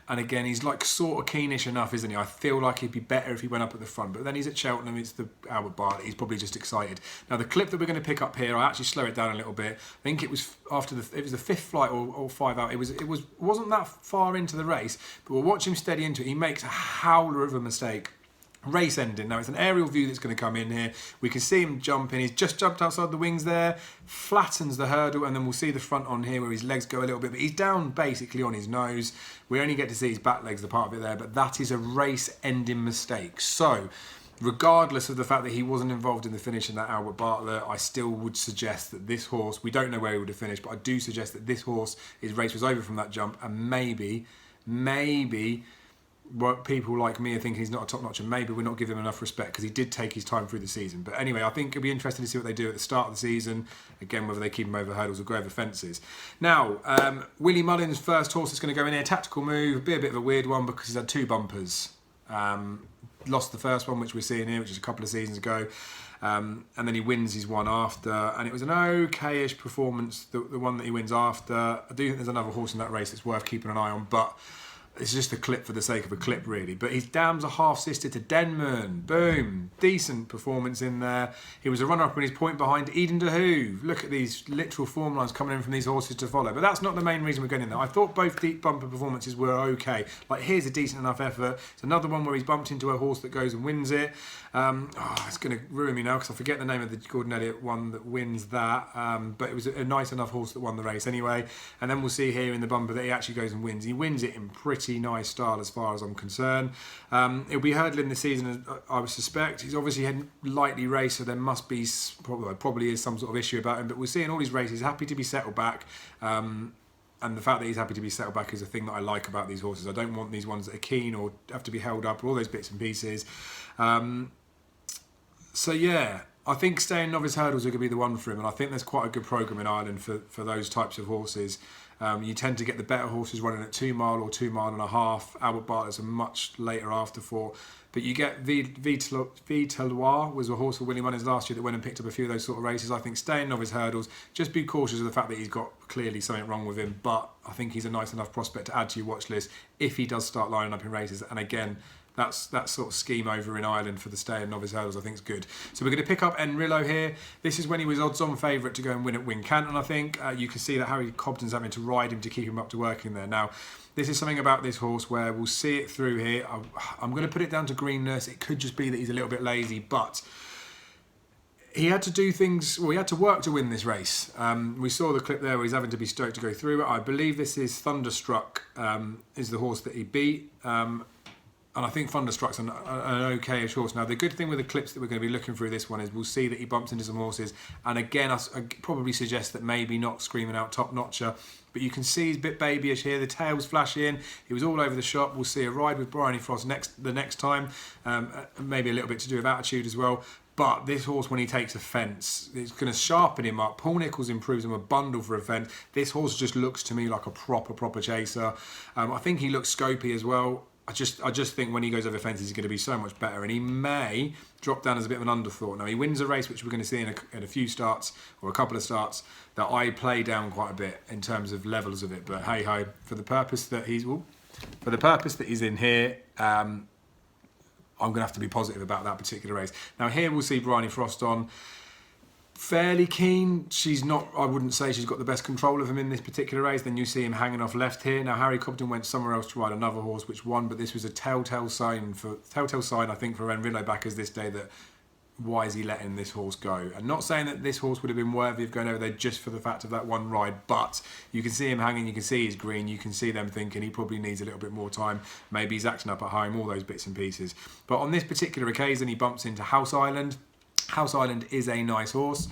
Speaker 1: And again, he's like sort of keenish enough, isn't he? I feel like he'd be better if he went up at the front. But then he's at Cheltenham, it's the Albert Bartlett. He's probably just excited. Now, the clip that we're going to pick up here, I actually slow it down a little bit. I think it was after it was the 5th flight or 5 out. It wasn't that far into the race, but we'll watch him steady into it. He makes a howler of a mistake. Race ending. Now it's an aerial view that's going to come in here. We can see him jumping. He's just jumped outside the wings there, flattens the hurdle, and then we'll see the front on here where his legs go a little bit, but he's down basically on his nose. We only get to see his back legs, the part of it there, but that is a race ending mistake. So regardless of the fact that he wasn't involved in the finish in that Albert Bartlett, I still would suggest that this horse, we don't know where he would have finished, but I do suggest that this horse, his race was over from that jump, and maybe what people like me are thinking he's not a top notch, and maybe we're not giving him enough respect because he did take his time through the season. But anyway, I think it'll be interesting to see what they do at the start of the season. Again, whether they keep him over hurdles or go over fences. Now, Willie Mullins' first horse is going to go in here. Tactical move, be a bit of a weird one because he's had 2 bumpers. Lost the first one, which we're seeing here, which is a couple of seasons ago. And then he wins his one after, and it was an okay-ish performance, the one that he wins after. I do think there's another horse in that race that's worth keeping an eye on, but it's just a clip for the sake of a clip, really. But his dam's a half-sister to Denman. Boom. Decent performance in there. He was a runner-up in his point behind Eden de Hoove. Look at these literal form lines coming in from these horses to follow. But that's not the main reason we're going in there. I thought both deep bumper performances were okay. Like, here's a decent enough effort. It's another one where he's bumped into a horse that goes and wins it. It's going to ruin me now because I forget the name of the Gordon Elliott one that wins that. But it was a nice enough horse that won the race anyway. And then we'll see here in the bumper that he actually goes and wins. He wins it in pretty nice style as far as I'm concerned. He'll be hurdling this season, I would suspect. He's obviously had lightly raced, so there must be, probably is some sort of issue about him. But we'll see in all his races, happy to be settled back. And the fact that he's happy to be settled back is a thing that I like about these horses. I don't want these ones that are keen or have to be held up or all those bits and pieces. So yeah, I think staying novice hurdles are going to be the one for him, and I think there's quite a good programme in Ireland for those types of horses. You tend to get the better horses running at 2 mile or 2 mile and a half. Albert Bartlett's a much later after 4. But you get Vitelois was a horse for Willie Mullins last year that went and picked up a few of those sort of races. I think staying novice hurdles, just be cautious of the fact that he's got clearly something wrong with him, but I think he's a nice enough prospect to add to your watch list if he does start lining up in races. And again, that sort of scheme over in Ireland for the stay and novice hurdles I think is good. So we're going to pick up Enrillo here. This is when he was odds-on favourite to go and win at Wincanton, I think. You can see that Harry Cobden's having to ride him to keep him up to working there. Now, this is something about this horse where we'll see it through here. I'm going to put it down to Green Nurse. It could just be that he's a little bit lazy, but he had to do things, well, he had to work to win this race. We saw the clip there where he's having to be stoked to go through it. I believe this is Thunderstruck, is the horse that he beat. And I think Thunderstruck's an okay-ish horse. Now, the good thing with the clips that we're going to be looking through this one is we'll see that he bumps into some horses. And again, I probably suggest that maybe not screaming out top-notcher. But you can see he's a bit babyish here. The tail's flashing. He was all over the shop. We'll see a ride with Bryony Frost the next time. Maybe a little bit to do with attitude as well. But this horse, when he takes a fence, it's going to sharpen him up. Paul Nicholls improves him a bundle for a fence. This horse just looks to me like a proper chaser. I think he looks scopy as well. I just think when he goes over fences, he's going to be so much better, and he may drop down as a bit of an underthought. Now, he wins a race, which we're going to see in a few starts, or a couple of starts, that I play down quite a bit in terms of levels of it. But hey-ho, for the purpose that he's in here, I'm going to have to be positive about that particular race. Now, here we'll see Bryony Frost on. Fairly keen. She's not, I wouldn't say she's got the best control of him in this particular race. Then you see him hanging off left here. Now, Harry Cobden went somewhere else to ride another horse which won, but this was a telltale sign, I think, for Enrillo backers this day that why is he letting this horse go? And not saying that this horse would have been worthy of going over there just for the fact of that one ride, but you can see him hanging, you can see he's green, you can see them thinking he probably needs a little bit more time. Maybe he's acting up at home, all those bits and pieces. But on this particular occasion, he bumps into House Island. House Island is a nice horse.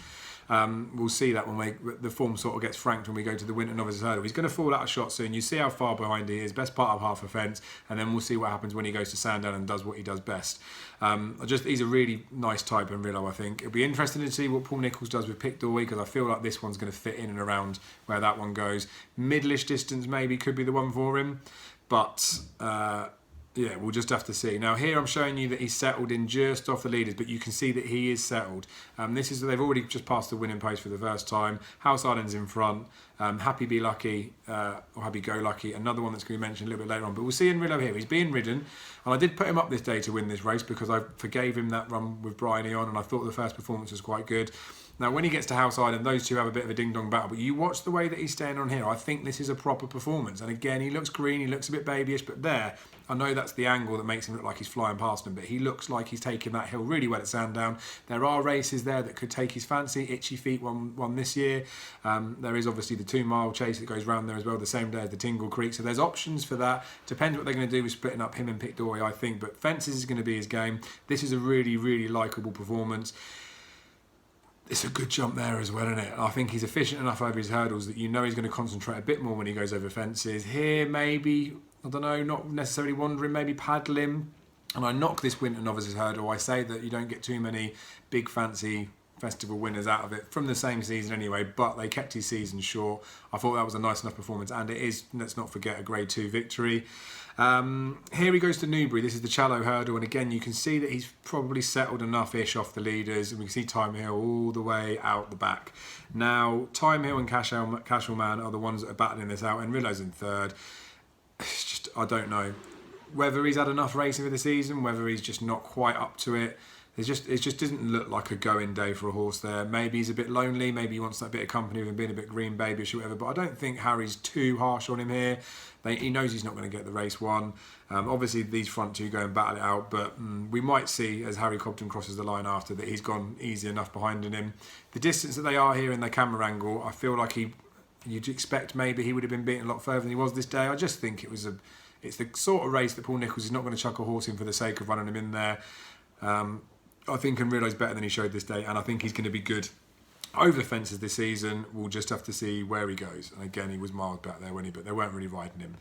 Speaker 1: We'll see that when the form sort of gets franked when we go to the Winter Novices Hurdle. He's going to fall out of shot soon. You see how far behind he is, best part of half a fence, and then we'll see what happens when he goes to Sandown and does what he does best. He's a really nice type in Rillo, I think. It'll be interesting to see what Paul Nicholls does with Pic D'Orwy, because I feel like this one's going to fit in and around where that one goes. Middleish distance maybe could be the one for him, but Yeah, we'll just have to see. Now here I'm showing you that he's settled in just off the leaders, but you can see that he is settled. They've already just passed the winning post for the first time. House Island's in front. Happy Be Lucky, or Happy Go Lucky, another one that's going to be mentioned a little bit later on. But we'll see in Rillo here. He's being ridden, and I did put him up this day to win this race because I forgave him that run with Bryony on, and I thought the first performance was quite good. Now, when he gets to House Island, those two have a bit of a ding-dong battle. But you watch the way that he's staying on here. I think this is a proper performance. And again, he looks green. He looks a bit babyish. But there, I know that's the angle that makes him look like he's flying past him. But he looks like he's taking that hill really well at Sandown. There are races there that could take his fancy. Itchy Feet won this year. There is obviously the 2 mile chase that goes round there as well, the same day as the Tingle Creek. So there's options for that. Depends what they're going to do with splitting up him and Pic D'Orhy, I think. But Fences is going to be his game. This is a really, really likeable performance. It's a good jump there as well, isn't it? I think he's efficient enough over his hurdles that you know he's going to concentrate a bit more when he goes over fences. Here, maybe, I don't know, not necessarily wandering, maybe paddling. And I knock this Winter Novices hurdle. I say that you don't get too many big fancy festival winners out of it from the same season anyway, but they kept his season short. I thought that was a nice enough performance, and it is, let's not forget, a Grade 2 victory. Here he goes to Newbury. This is the Challow hurdle, and again you can see that he's probably settled enough-ish off the leaders, and we can see Time Hill all the way out the back. Now, Time Hill and Cashel Man are the ones that are battling this out, and Rillo's in third. It's just, I don't know whether he's had enough racing for the season, whether he's just not quite up to it. It just doesn't look like a going day for a horse there. Maybe he's a bit lonely, maybe he wants that bit of company with him being a bit green babyish or whatever, but I don't think Harry's too harsh on him here. He knows he's not going to get the race won. Obviously these front two go and battle it out, but we might see as Harry Cobden crosses the line after that he's gone easy enough behind him. The distance that they are here in their camera angle, I feel like you'd expect maybe he would have been beaten a lot further than he was this day. I just think it's the sort of race that Paul Nicholls is not going to chuck a horse in for the sake of running him in there. I think Enrilo's better than he showed this day, and I think he's going to be good over the fences this season. We'll just have to see where he goes. And again, he was miles back there, wasn't he? But they weren't really riding him.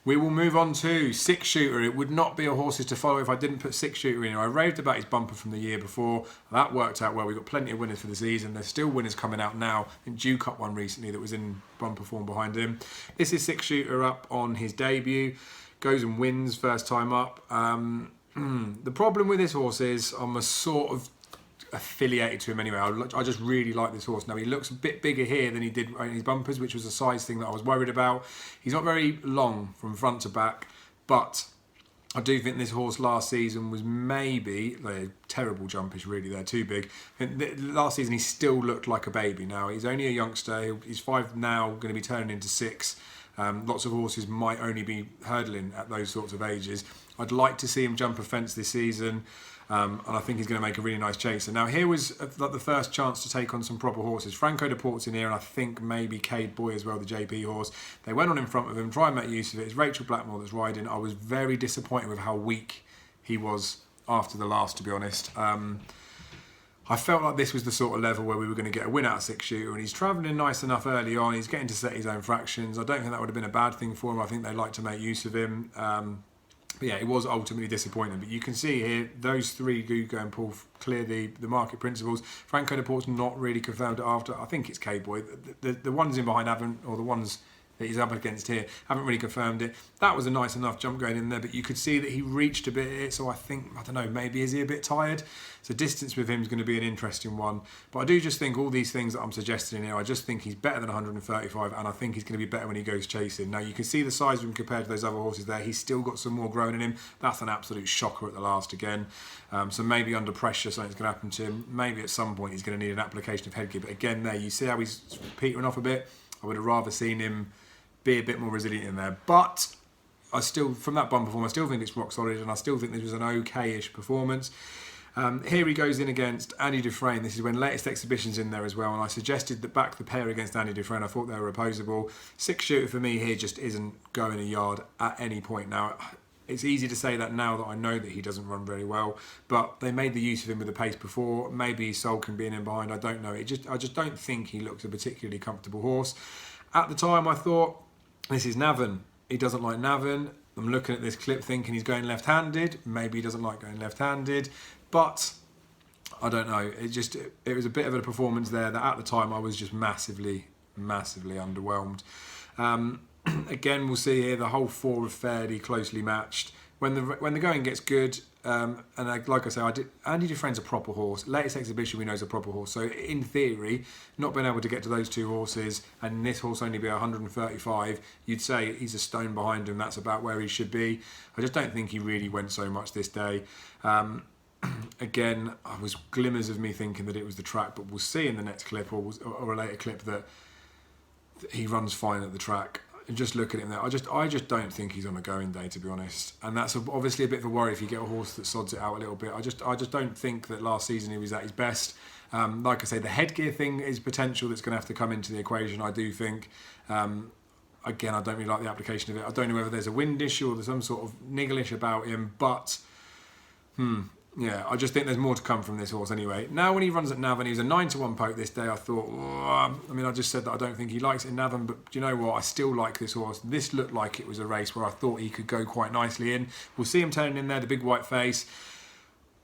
Speaker 1: We will move on to Six Shooter. It would not be a horses to follow if I didn't put Six Shooter in. I raved about his bumper from the year before. That worked out well. We got plenty of winners for the season. There's still winners coming out now. I think Duke Cup one recently that was in bumper form behind him. This is Six Shooter up on his debut. Goes and wins first time up. The problem with this horse is I'm a sort of affiliated to him anyway. I just really like this horse. Now he looks a bit bigger here than he did in his bumpers, which was a size thing that I was worried about. He's not very long from front to back, but I do think this horse last season was maybe a terrible jumpish, really. They're too big. Last season he still looked like a baby. Now he's only a youngster. He's 5 now, going to be turning into 6. Lots of horses might only be hurdling at those sorts of ages. I'd like to see him jump a fence this season, and I think he's going to make a really nice chaser. Now here was the first chance to take on some proper horses. Franco de Port's in here, and I think maybe Cade Boy as well, the JP horse. They went on in front of him, try and make use of it. It's Rachel Blackmore that's riding. I was very disappointed with how weak he was after the last, to be honest. I felt like this was the sort of level where we were going to get a win out of Six Shooter, and he's travelling nice enough early on. He's getting to set his own fractions. I don't think that would have been a bad thing for him. I think they like to make use of him. But yeah, it was ultimately disappointing. But you can see here, those 3 do go and pull clear the market principles. Franco de Port's not really confirmed it after. I think it's K-Boy. The ones in behind haven't, or the ones that he's up against here, haven't really confirmed it. That was a nice enough jump going in there, but you could see that he reached a bit, so I think, I don't know, maybe is he a bit tired? So distance with him is going to be an interesting one. But I do just think all these things that I'm suggesting in here, I just think he's better than 135, and I think he's going to be better when he goes chasing. Now you can see the size of him compared to those other horses there. He's still got some more growing in him. That's an absolute shocker at the last again. So maybe under pressure something's going to happen to him. Maybe at some point he's going to need an application of headgear. But again there, you see how he's petering off a bit. I would have rather seen him be a bit more resilient in there. But I still, from that bumper form, I still think it's rock solid, and I still think this was an okay-ish performance. Here he goes in against Andy Dufresne. This is when Latest Exhibition's in there as well, and I suggested that back the pair against Andy Dufresne. I thought they were opposable. Six Shooter for me here just isn't going a yard at any point. Now, it's easy to say that now that I know that he doesn't run very well, but they made the use of him with the pace before. Maybe he's sulking being in behind, I don't know. I just don't think he looks a particularly comfortable horse. At the time, I thought, this is Navan. He doesn't like Navan. I'm looking at this clip thinking he's going left-handed. Maybe he doesn't like going left-handed. But I don't know. It was a bit of a performance there that at the time I was just massively, massively underwhelmed. Again, we'll see here the whole 4 are fairly closely matched. when the going gets good, like I say, Andy Dufresne's a proper horse. Latest exhibition we know is a proper horse. So in theory, not being able to get to those two horses and this horse only be 135, you'd say he's a stone behind him. That's about where he should be. I just don't think he really went so much this day. Again, I was glimmers of me thinking that it was the track, but we'll see in the next clip or a later clip that he runs fine at the track. And just look at him there. I just don't think he's on a going day, to be honest. And that's obviously a bit of a worry if you get a horse that sods it out a little bit. I just don't think that last season he was at his best. Like I say, the headgear thing is potential that's going to have to come into the equation, I do think. Again, I don't really like the application of it. I don't know whether there's a wind issue or there's some sort of nigglish about him, but yeah, I just think there's more to come from this horse anyway. Now when he runs at Navan, he was a 9-1 poke this day. I thought, I just said that I don't think he likes it in Navan, but do you know what? I still like this horse. This looked like it was a race where I thought he could go quite nicely in. We'll see him turning in there, the big white face.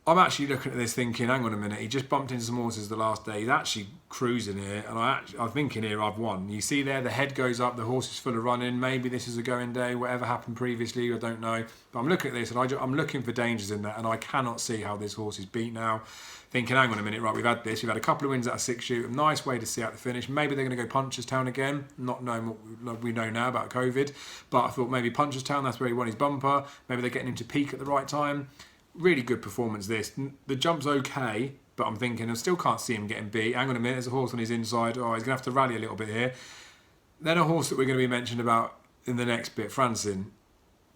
Speaker 1: I'm actually looking at this thinking, hang on a minute, he just bumped into some horses the last day. He's actually cruising here, and I'm thinking here I've won. You see there, the head goes up, the horse is full of running. Maybe this is a going day, whatever happened previously, I don't know. But I'm looking at this, and I'm looking for dangers in that, and I cannot see how this horse is beat now. Thinking, hang on a minute, right, we've had a couple of wins out of 6 shoot, a nice way to see out the finish. Maybe they're going to go Punchestown again, not knowing what we know now about COVID. But I thought maybe Punchestown, that's where he won his bumper. Maybe they're getting him to peak at the right time. Really good performance this. The jump's okay, but I'm thinking I still can't see him getting beat. Hang on a minute, there's a horse on his inside. Oh, he's going to have to rally a little bit here. Then a horse that we're going to be mentioned about in the next bit, Francin,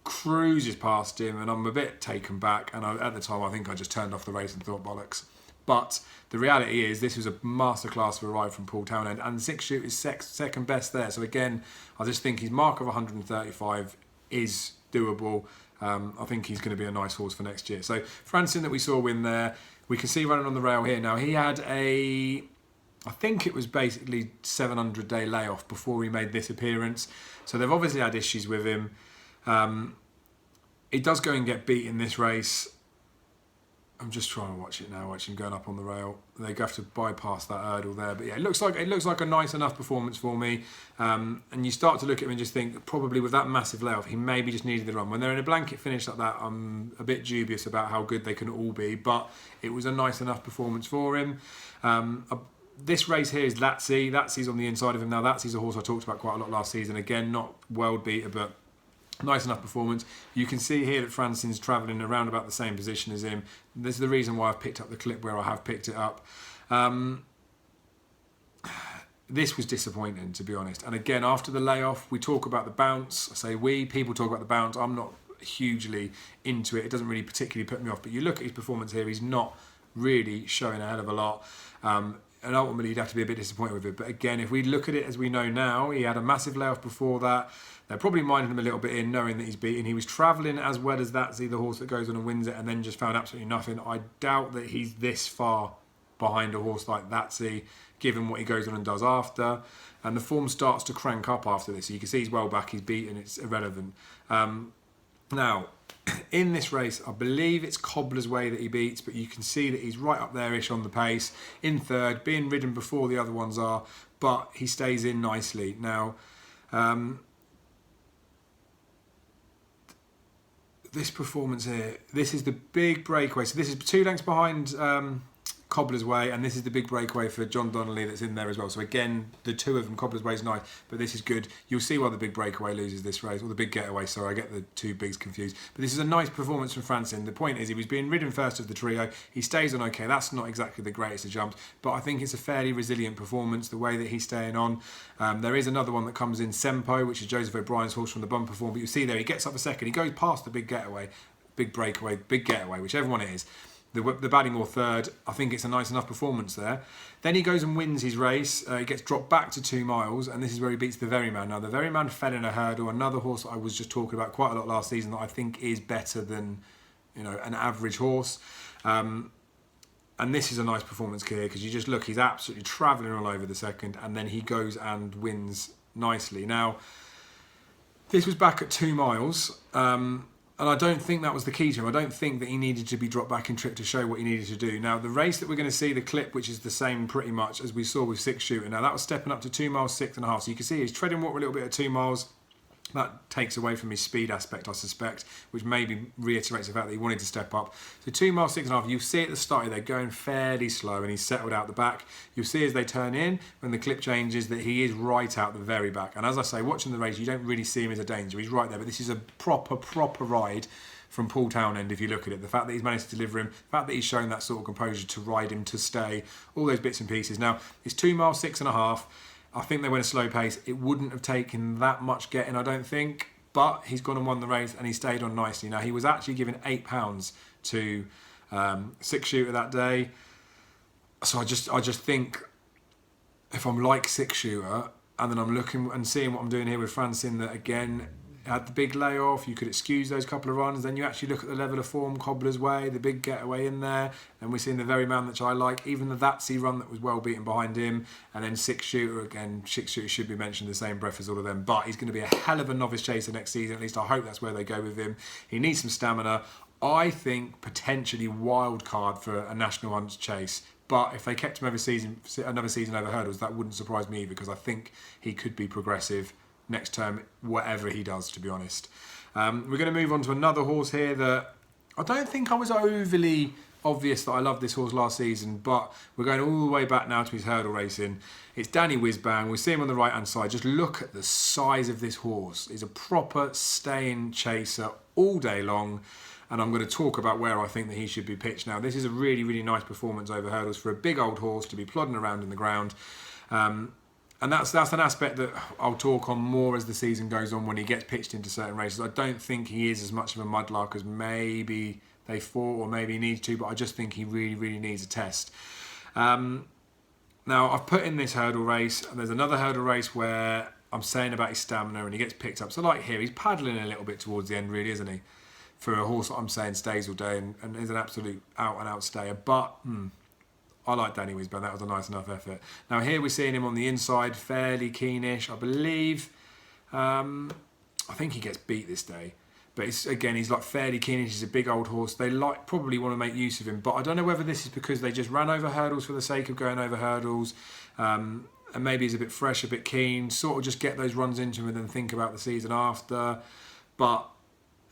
Speaker 1: cruises past him, and I'm a bit taken back. And at the time, I think I just turned off the race and thought bollocks. But the reality is, this was a masterclass of a ride from Paul Townend, and 6 shoot is second best there. So again, I just think his mark of 135 is doable. I think he's going to be a nice horse for next year. So Francin that we saw win there, we can see running on the rail here. Now he had I think it was basically 700-day layoff before he made this appearance. So they've obviously had issues with him. He does go and get beat in this race. I'm just trying to watch it now, watch him going up on the rail. They have to bypass that hurdle there. But yeah, it looks like a nice enough performance for me. And you start to look at him and just think, probably with that massive layoff, he maybe just needed the run. When they're in a blanket finish like that, I'm a bit dubious about how good they can all be. But it was a nice enough performance for him. This race here is Latzi. Latzi's on the inside of him now. Latzi's a horse I talked about quite a lot last season. Again, not world beater, but nice enough performance. You can see here that Francin's travelling around about the same position as him. This is the reason why I've picked up the clip where I have picked it up. This was disappointing, to be honest. And again, after the layoff, we talk about the bounce. I say people talk about the bounce. I'm not hugely into it. It doesn't really particularly put me off. But you look at his performance here, he's not really showing a hell of a lot. And ultimately, you'd have to be a bit disappointed with it. But again, if we look at it as we know now, he had a massive layoff before that. They're probably minding him a little bit in, knowing that he's beaten. He was travelling as well as Latzi, the horse that goes on and wins it, and then just found absolutely nothing. I doubt that he's this far behind a horse like Latzi, given what he goes on and does after. And the form starts to crank up after this. So you can see he's well back, he's beaten, it's irrelevant. Now, in this race, I believe it's Cobbler's Way that he beats, but you can see that he's right up there-ish on the pace, in third, being ridden before the other ones are, but he stays in nicely. Now, this performance here, this is the big breakaway. So this is 2 lengths behind Cobbler's Way, and this is the big breakaway for John Donnelly that's in there as well. So again, the two of them, Cobbler's Way is nice, but this is good. You'll see why the big breakaway loses this race, or the big getaway, sorry, I get the two bigs confused. But this is a nice performance from Francin. The point is, he was being ridden first of the trio. He stays on okay. That's not exactly the greatest of jumps, but I think it's a fairly resilient performance, the way that he's staying on. There is another one that comes in, Sempo, which is Joseph O'Brien's horse from the bumper form, but you see there, he gets up a second. He goes past the big getaway, big breakaway, big getaway, whichever one it is. The Baddingmore third, I think it's a nice enough performance there. Then he goes and wins his race. He gets dropped back to 2 miles, and this is where he beats the Veryman. Now, the Veryman fell in a hurdle, another horse that I was just talking about quite a lot last season that I think is better than, an average horse. And this is a nice performance here, because you just look, he's absolutely travelling all over the second, and then he goes and wins nicely. Now, this was back at 2 miles. And I don't think that was the key to him. I don't think that he needed to be dropped back in trip to show what he needed to do. Now, the race that we're going to see, the clip, which is the same pretty much as we saw with 6 shooting. Now, that was stepping up to 2 miles, 6.5. So you can see he's treading water a little bit at 2 miles. That takes away from his speed aspect, I suspect, which maybe reiterates the fact that he wanted to step up. So 2 miles, 6.5, you'll see at the start they're going fairly slow and he's settled out the back. You'll see as they turn in, when the clip changes, that he is right out the very back. And as I say, watching the race, you don't really see him as a danger. He's right there, but this is a proper ride from Paul Townend, if you look at it. The fact that he's managed to deliver him, the fact that he's shown that sort of composure to ride him, to stay, all those bits and pieces. Now, it's 2 miles, 6.5. I think they went a slow pace. It wouldn't have taken that much getting, I don't think. But he's gone and won the race and he stayed on nicely. Now, he was actually given £8 to Six Shooter that day. So I just think if I'm like Six Shooter and then I'm looking and seeing what I'm doing here with Francine, that again, had the big layoff, you could excuse those couple of runs, then you actually look at the level of form, Cobbler's Way, the big getaway in there, and we're seeing the very man that I like, even the Thatsy run that was well beaten behind him, and then Six Shooter, again, Six Shooter should be mentioned in the same breath as all of them, but he's going to be a hell of a novice chaser next season, at least I hope that's where they go with him. He needs some stamina. I think potentially wild card for a national hunt chase. But if they kept him another season over hurdles, that wouldn't surprise me, because I think he could be progressive next term, whatever he does, to be honest. We're going to move on to another horse here that I don't think I was overly obvious that I loved this horse last season, but we're going all the way back now to his hurdle racing. It's Danny Whizbang. We see him on the right-hand side. Just look at the size of this horse. He's a proper staying chaser all day long, and I'm going to talk about where I think that he should be pitched now. This is a really, really nice performance over hurdles for a big old horse to be plodding around in the ground. And that's an aspect that I'll talk on more as the season goes on when he gets pitched into certain races. I don't think he is as much of a mudlark as maybe they thought or maybe he needs to, but I just think he really, really needs a test. Now, I've put in this hurdle race, and there's another hurdle race where I'm saying about his stamina and he gets picked up. So like here, he's paddling a little bit towards the end, really, isn't he? For a horse that I'm saying stays all day and is an absolute out-and-out stayer. But I like Danny Whizbang. That was a nice enough effort. Now here we're seeing him on the inside, fairly keenish. I believe, I think he gets beat this day. But it's, again, he's like fairly keenish. He's a big old horse. They probably want to make use of him. But I don't know whether this is because they just ran over hurdles for the sake of going over hurdles. And maybe he's a bit fresh, a bit keen. Sort of just get those runs into him and then think about the season after. But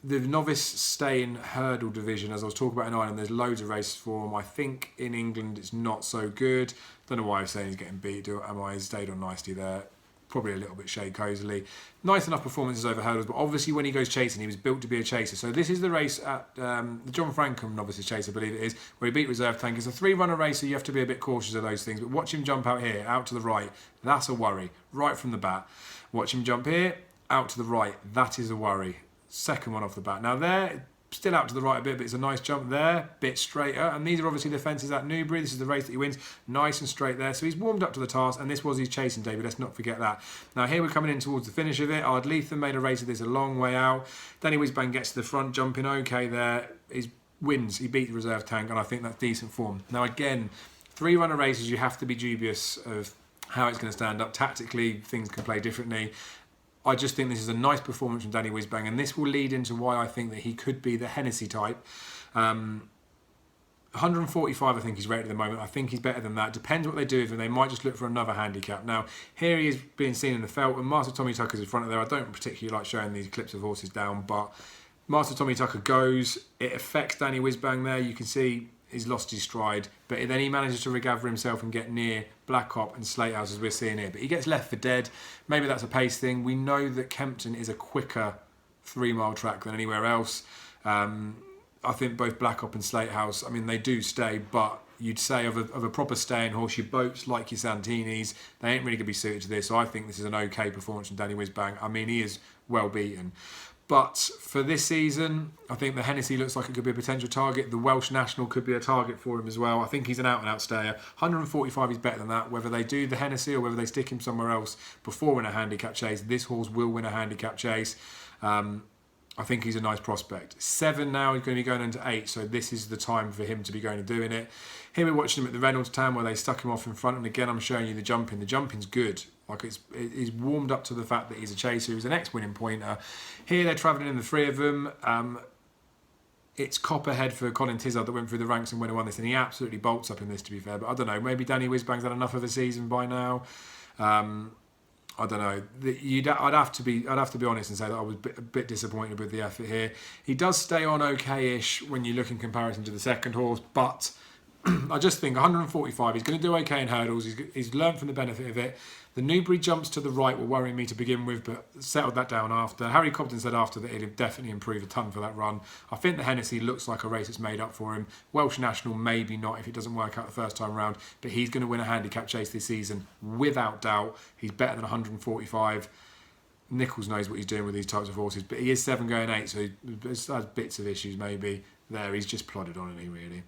Speaker 1: the novice stay-in hurdle division, as I was talking about in Ireland, there's loads of races for him. I think in England it's not so good. Don't know why I'm saying he's getting beat. Am I stayed on nicely there? Probably a little bit shade cosily. Nice enough performances over hurdles, but obviously when he goes chasing, he was built to be a chaser. So this is the race at the John Frankham Novices Chase, I believe it is, where he beat Reserve Tank. It's a 3-runner race, so you have to be a bit cautious of those things. But watch him jump out here, out to the right. That's a worry, right from the bat. Watch him jump here, out to the right. That is a worry. Second one off the bat. Now there, still out to the right a bit, but it's a nice jump there, bit straighter. And these are obviously the fences at Newbury. This is the race that he wins. Nice and straight there. So he's warmed up to the task, and this was his chasing debut. Let's not forget that. Now here we're coming in towards the finish of it. Ardlethan made a race of this a long way out. Danny Whizbang gets to the front, jumping okay there. He wins. He beat the Reserve Tank, and I think that's decent form. Now again, 3-runner races, you have to be dubious of how it's going to stand up. Tactically, things can play differently. I just think this is a nice performance from Danny Whizbang, and this will lead into why I think that he could be the Hennessy type. 145, I think he's rated at the moment. I think he's better than that. Depends what they do with him. They might just look for another handicap. Now, here he is being seen in the felt, and Master Tommy Tucker's in front of there. I don't particularly like showing these clips of horses down, but Master Tommy Tucker goes. It affects Danny Whizbang there. You can see he's lost his stride, but then he manages to recover himself and get near Black Hop and Slatehouse, as we're seeing here. But he gets left for dead. Maybe that's a pace thing. We know that Kempton is a quicker 3-mile track than anywhere else. I think both Black Hop and Slatehouse, I mean, they do stay, but you'd say of a proper staying horse, your boats like your Santinis, they ain't really going to be suited to this. So I think this is an okay performance from Danny Whizbang. I mean, he is well beaten. But for this season, I think the Hennessy looks like it could be a potential target. The Welsh National could be a target for him as well. I think he's an out-and-out stayer. 145 is better than that. Whether they do the Hennessy or whether they stick him somewhere else before in a handicap chase, this horse will win a handicap chase. I think he's a nice prospect. 7 now, he's going to be going into 8, so this is the time for him to be going and doing it. Here we're watching him at the Reynolds Town where they stuck him off in front, and again I'm showing you the jumping. The jumping's good. Like he's warmed up to the fact that he's a chaser. He's an ex-winning pointer. Here they're travelling in the 3 of them. It's Copperhead for Colin Tizard that went through the ranks and won this, and he absolutely bolts up in this, to be fair. But I don't know, maybe Danny Whizbang's had enough of a season by now. I don't know. I'd have to be honest and say that I was a bit disappointed with the effort here. He does stay on okay-ish when you look in comparison to the second horse, but I just think 145. He's going to do okay in hurdles. He's learned from the benefit of it. The Newbury jumps to the right were worrying me to begin with, but settled that down after. Harry Cobden said after that he'd definitely improved a ton for that run. I think the Hennessy looks like a race that's made up for him. Welsh National, maybe not if it doesn't work out the first time round, but he's going to win a handicap chase this season without doubt. He's better than 145. Nichols knows what he's doing with these types of horses, but he is 7 going 8, so he has bits of issues maybe there. He's just plodded on, isn't he, really?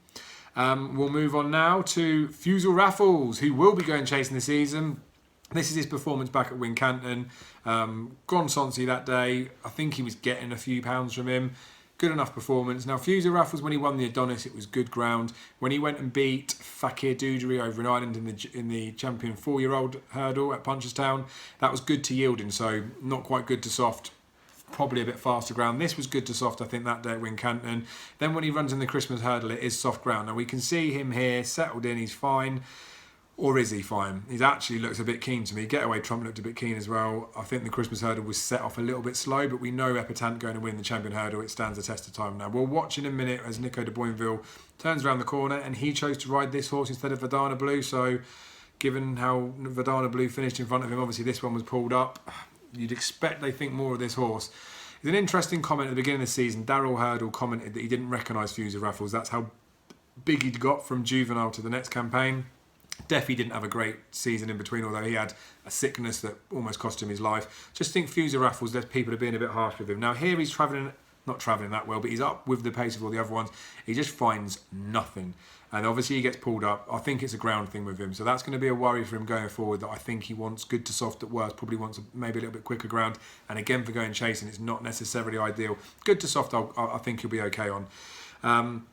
Speaker 1: We'll move on now to Fusel Raffles, who will be going chasing this season. This is his performance back at Wincanton. Grand Sancy that day. I think he was getting a few pounds from him. Good enough performance. Now, Fusel Raffles, when he won the Adonis, it was good ground. When he went and beat Fakir Doudry over in Ireland in the champion 4-year-old hurdle at Punchestown, that was good to yielding, so not quite good to soft. Probably a bit faster ground. This was good to soft, I think, that day at Wincanton. Then when he runs in the Christmas hurdle, it is soft ground. Now, we can see him here, settled in, he's fine. Or is he fine? He actually looks a bit keen to me. Getaway Trump looked a bit keen as well. I think the Christmas hurdle was set off a little bit slow, but we know Epitant going to win the champion hurdle. It stands the test of time now. We'll watch in a minute as Nico de Boinville turns around the corner, and he chose to ride this horse instead of Verdana Blue. So given how Verdana Blue finished in front of him, obviously this one was pulled up. You'd expect they think more of this horse. It's an interesting comment at the beginning of the season. Darryl Hurdle commented that he didn't recognise Fusel Raffles. That's how big he'd got from juvenile to the next campaign. Definitely didn't have a great season in between, although he had a sickness that almost cost him his life. Just think Fusel Raffles, there's people are being a bit harsh with him. Now here he's not travelling that well, but he's up with the pace of all the other ones. He just finds nothing. And obviously he gets pulled up. I think it's a ground thing with him. So that's going to be a worry for him going forward, that I think he wants good to soft at worst, probably wants maybe a little bit quicker ground. And again, for going chasing, it's not necessarily ideal. Good to soft, I think he'll be okay on.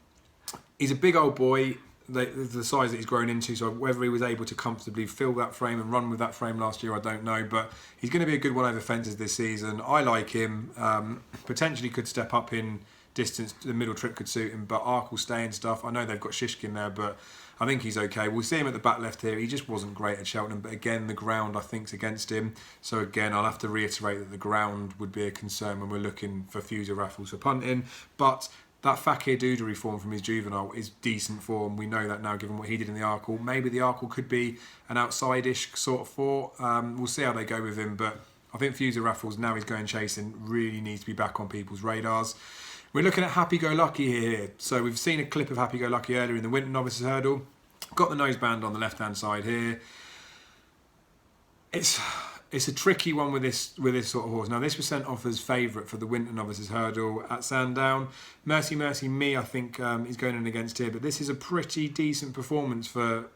Speaker 1: He's a big old boy. The size that he's grown into, so whether he was able to comfortably fill that frame and run with that frame last year, I don't know, but he's going to be a good one over fences this season. I like him. Potentially could step up in distance. The middle trip could suit him, but Ark will stay and stuff. I know they've got Shishkin there, but I think he's okay. We'll see him at the back left here. He just wasn't great at Cheltenham, but again, the ground I think's against him. So again, I'll have to reiterate that the ground would be a concern when we're looking for Fusel Raffles for punting, but that Fakir Doudry form from his juvenile is decent form. We know that now, given what he did in the Arkle. Maybe the Arkle could be an outside-ish sort of four. We'll see how they go with him, but I think Fusel Raffles, now he's going chasing, really needs to be back on people's radars. We're looking at Happy Go Lucky here. So we've seen a clip of Happy Go Lucky earlier in the Winter Novices Hurdle. Got the noseband on the left-hand side here. It's a tricky one with this sort of horse. Now, this was sent off as favourite for the Winter Novices Hurdle at Sandown. Mercy Me, I think, is going in against here. But this is a pretty decent performance for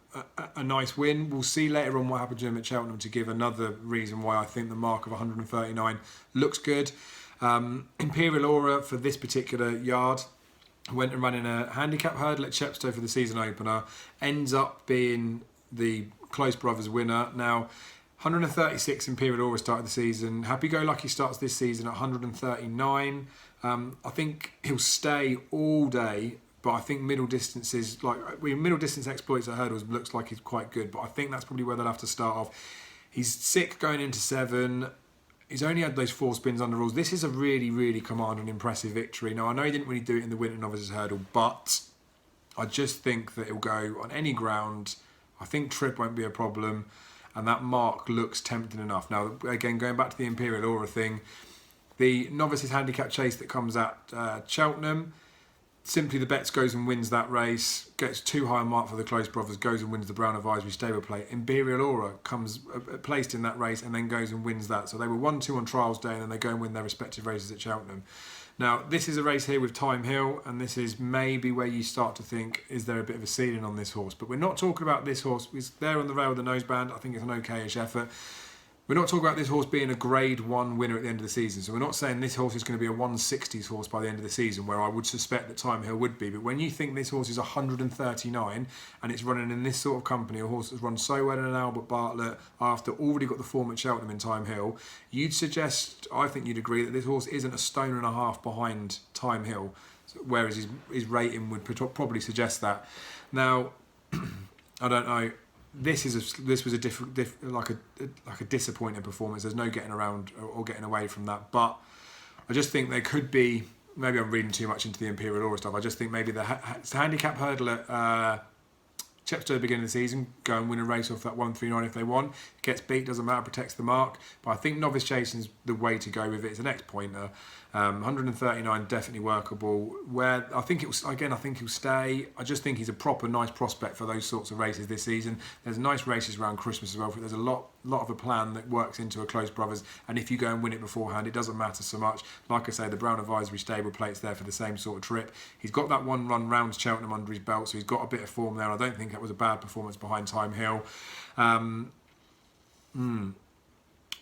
Speaker 1: a nice win. We'll see later on what happened to him at Cheltenham to give another reason why I think the mark of 139 looks good. Imperial Aura for this particular yard went and ran in a handicap hurdle at Chepstow for the season opener. Ends up being the Close Brothers winner. Now, 136 Imperial Aura started the season. Happy Go Lucky starts this season at 139. I think he'll stay all day, but I think middle distances, middle distance exploits at hurdles looks like he's quite good, but I think that's probably where they'll have to start off. He's sick going into 7. He's only had those 4 spins under rules. This is a really, really commanding, impressive victory. Now, I know he didn't really do it in the Winter Novices Hurdle, but I just think that he'll go on any ground. I think trip won't be a problem. And that mark looks tempting enough. Now, again, going back to the Imperial Aura thing, the Novices Handicap Chase that comes at Cheltenham, Simply the Bets goes and wins that race, gets too high a mark for the Close Brothers, goes and wins the Brown Advisory Stable Plate. Imperial Aura comes placed in that race and then goes and wins that. So they were 1-2 on trials day and then they go and win their respective races at Cheltenham. Now, this is a race here with Time Hill, and this is maybe where you start to think, is there a bit of a ceiling on this horse? But we're not talking about this horse. It's there on the rail with the noseband. I think it's an okay-ish effort. We're not talking about this horse being a Grade 1 winner at the end of the season. So we're not saying this horse is going to be a 160s horse by the end of the season, where I would suspect that Time Hill would be. But when you think this horse is 139 and it's running in this sort of company, a horse that's run so well in an Albert Bartlett after already got the form at Cheltenham in Time Hill, you'd suggest, I think you'd agree, that this horse isn't a stone and a half behind Time Hill, whereas his rating would probably suggest that. Now, I don't know. this was a like a disappointing performance. There's no getting around or getting away from that. But I just think there could be. Maybe I'm reading too much into the Imperial Aura stuff. I just think maybe the handicap hurdle at Chepstow at the beginning of the season, go and win a race off that 139 if they want. Gets beat, doesn't matter, protects the mark. But I think novice chasing's the way to go with it. It's an X-pointer. 139 definitely workable. Where I think I think he'll stay. I just think he's a proper nice prospect for those sorts of races this season. There's nice races around Christmas as well. There's a lot of a plan that works into a Close Brothers, and if you go and win it beforehand, it doesn't matter so much. Like I say, the Brown Advisory stable plate's there for the same sort of trip. He's got that one run round Cheltenham under his belt, so he's got a bit of form there. I don't think that was a bad performance behind Time Hill.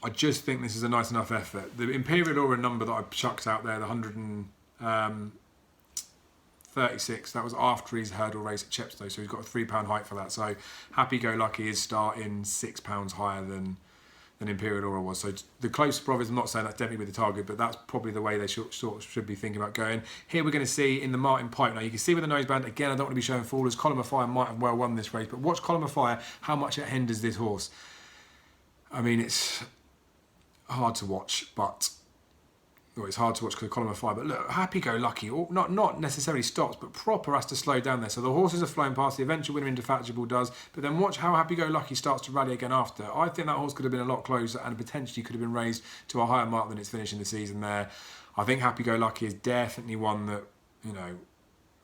Speaker 1: I just think this is a nice enough effort. The Imperial Aura number that I chucked out there, the 136, that was after his hurdle race at Chepstow, so he's got a £3 hike for that. So Happy Go Lucky is starting £6 higher than Imperial Aura was. So the Close Brothers, I'm not saying that's definitely with the target, but that's probably the way they should be thinking about going. Here we're going to see in the Martin Pipe. Now you can see with the noseband, again, I don't want to be showing foolers. Column of Fire might have well won this race, but watch Column of Fire, how much it hinders this horse. I mean, it's hard to watch, but it's hard to watch because of Column of Fire. But look, Happy Go Lucky, not necessarily stops, but proper has to slow down there. So the horses are flowing past. The eventual winner, Indefatigable, does. But then watch how Happy Go Lucky starts to rally again after. I think that horse could have been a lot closer and potentially could have been raised to a higher mark than it's finishing the season there. I think Happy Go Lucky is definitely one that,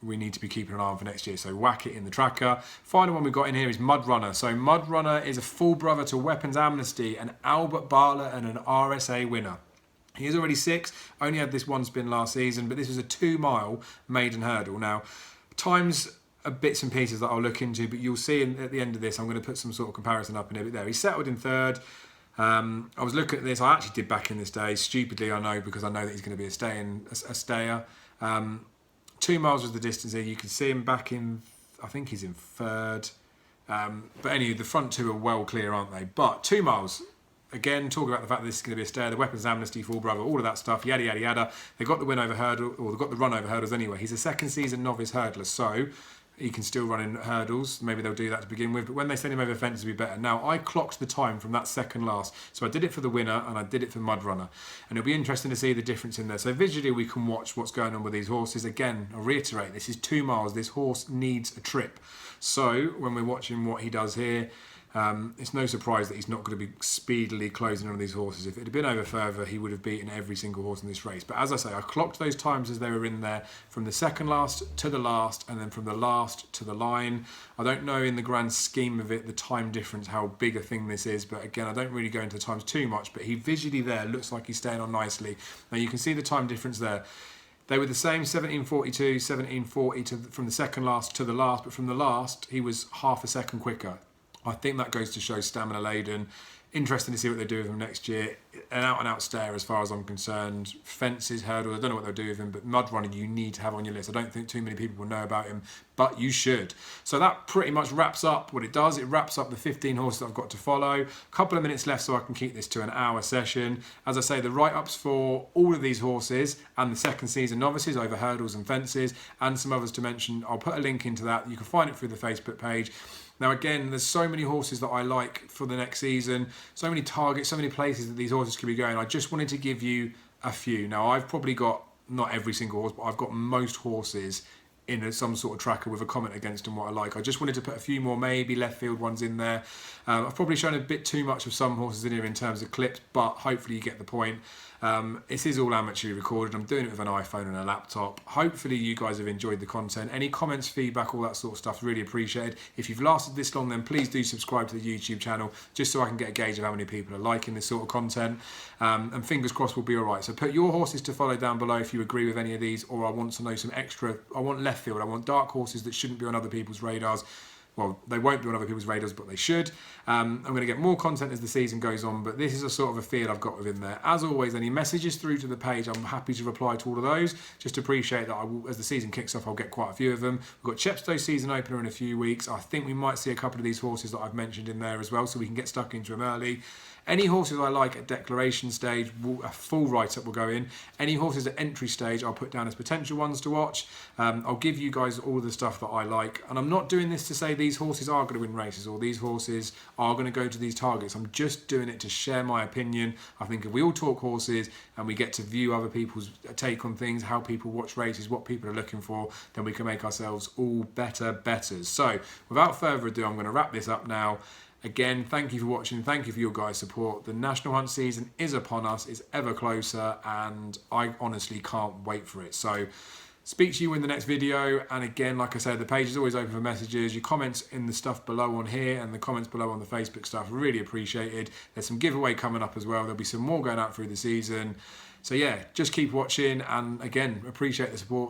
Speaker 1: we need to be keeping an eye on for next year. So whack it in the tracker. Final one we've got in here is Mud Runner. So Mud Runner is a full brother to Weapons Amnesty, an Albert Bartlett and an RSA winner. He is already 6, only had this one spin last season, but this was a 2-mile maiden hurdle. Now, times are bits and pieces that I'll look into, but you'll see at the end of this, I'm going to put some sort of comparison up in it there. He settled in 3rd. I was looking at this, I actually did back in this day, stupidly I know, because I know that he's going to be a stayer. 2 miles was the distance here. You can see him back in, I think he's in 3rd. But anyway, the front two are well clear, aren't they? But 2 miles, again, talking about the fact that this is going to be a stayer, the Weapons Amnesty, full brother, all of that stuff, yada, yada, yada. They got the win over hurdle, or they got the run over hurdles anyway. He's a second season novice hurdler, so he can still run in hurdles. Maybe they'll do that to begin with, but when they send him over fences, it'll be better. Now, I clocked the time from that second last, so I did it for the winner and I did it for Mud Runner, and it'll be interesting to see the difference in there. So visually, we can watch what's going on with these horses. Again, I'll reiterate, this is 2 miles. This horse needs a trip. So when we're watching what he does here, it's no surprise that he's not going to be speedily closing on these horses. If it had been over further, he would have beaten every single horse in this race. But as I say, I clocked those times as they were in there, from the second last to the last, and then from the last to the line. I don't know in the grand scheme of it, the time difference, how big a thing this is. But again, I don't really go into times too much. But he visually there looks like he's staying on nicely. Now you can see the time difference there. They were the same, 17:42, 17:40 from the second last to the last. But from the last, he was half a second quicker. I think that goes to show stamina laden. Interesting to see what they do with him next year. An out-and-out stayer as far as I'm concerned. Fences, hurdles, I don't know what they'll do with him, but Mud Runner you need to have on your list. I don't think too many people will know about him, but you should. So that pretty much wraps up what it does. It wraps up the 15 horses that I've got to follow. A couple of minutes left so I can keep this to an hour session. As I say, the write-ups for all of these horses and the second season novices over hurdles and fences, and some others to mention, I'll put a link into that. You can find it through the Facebook page. Now again, there's so many horses that I like for the next season, so many targets, so many places that these horses could be going. I just wanted to give you a few. Now I've probably got, not every single horse, but I've got most horses in some sort of tracker with a comment against them what I like. I just wanted to put a few more maybe left field ones in there. I've probably shown a bit too much of some horses in here in terms of clips, but hopefully you get the point. This is all amateur recorded. I'm doing it with an iPhone and a laptop. Hopefully you guys have enjoyed the content. Any comments, feedback, all that sort of stuff, really appreciated. If you've lasted this long, then please do subscribe to the YouTube channel, just so I can get a gauge of how many people are liking this sort of content. And fingers crossed we'll be all right. So put your horses to follow down below if you agree with any of these, or I want to know some extra. I want left field. I want dark horses that shouldn't be on other people's radars. Well, they won't be on other people's radars, but they should. I'm going to get more content as the season goes on, but this is a sort of a feel I've got within there. As always, any messages through to the page, I'm happy to reply to all of those. Just appreciate that as the season kicks off, I'll get quite a few of them. We've got Chepstow season opener in a few weeks. I think we might see a couple of these horses that I've mentioned in there as well, so we can get stuck into them early. Any horses I like at declaration stage, a full write-up will go in. Any horses at entry stage, I'll put down as potential ones to watch. I'll give you guys all the stuff that I like. And I'm not doing this to say these horses are going to win races or these horses are going to go to these targets. I'm just doing it to share my opinion. I think if we all talk horses and we get to view other people's take on things, how people watch races, what people are looking for, then we can make ourselves all better betters. So without further ado, I'm going to wrap this up now. Again, thank you for watching. Thank you for your guys' support. The National Hunt season is upon us. It's ever closer, and I honestly can't wait for it. So speak to you in the next video. And again, like I said, the page is always open for messages. Your comments in the stuff below on here and the comments below on the Facebook stuff, really appreciated. There's some giveaway coming up as well. There'll be some more going out through the season. So yeah, just keep watching, and again, appreciate the support.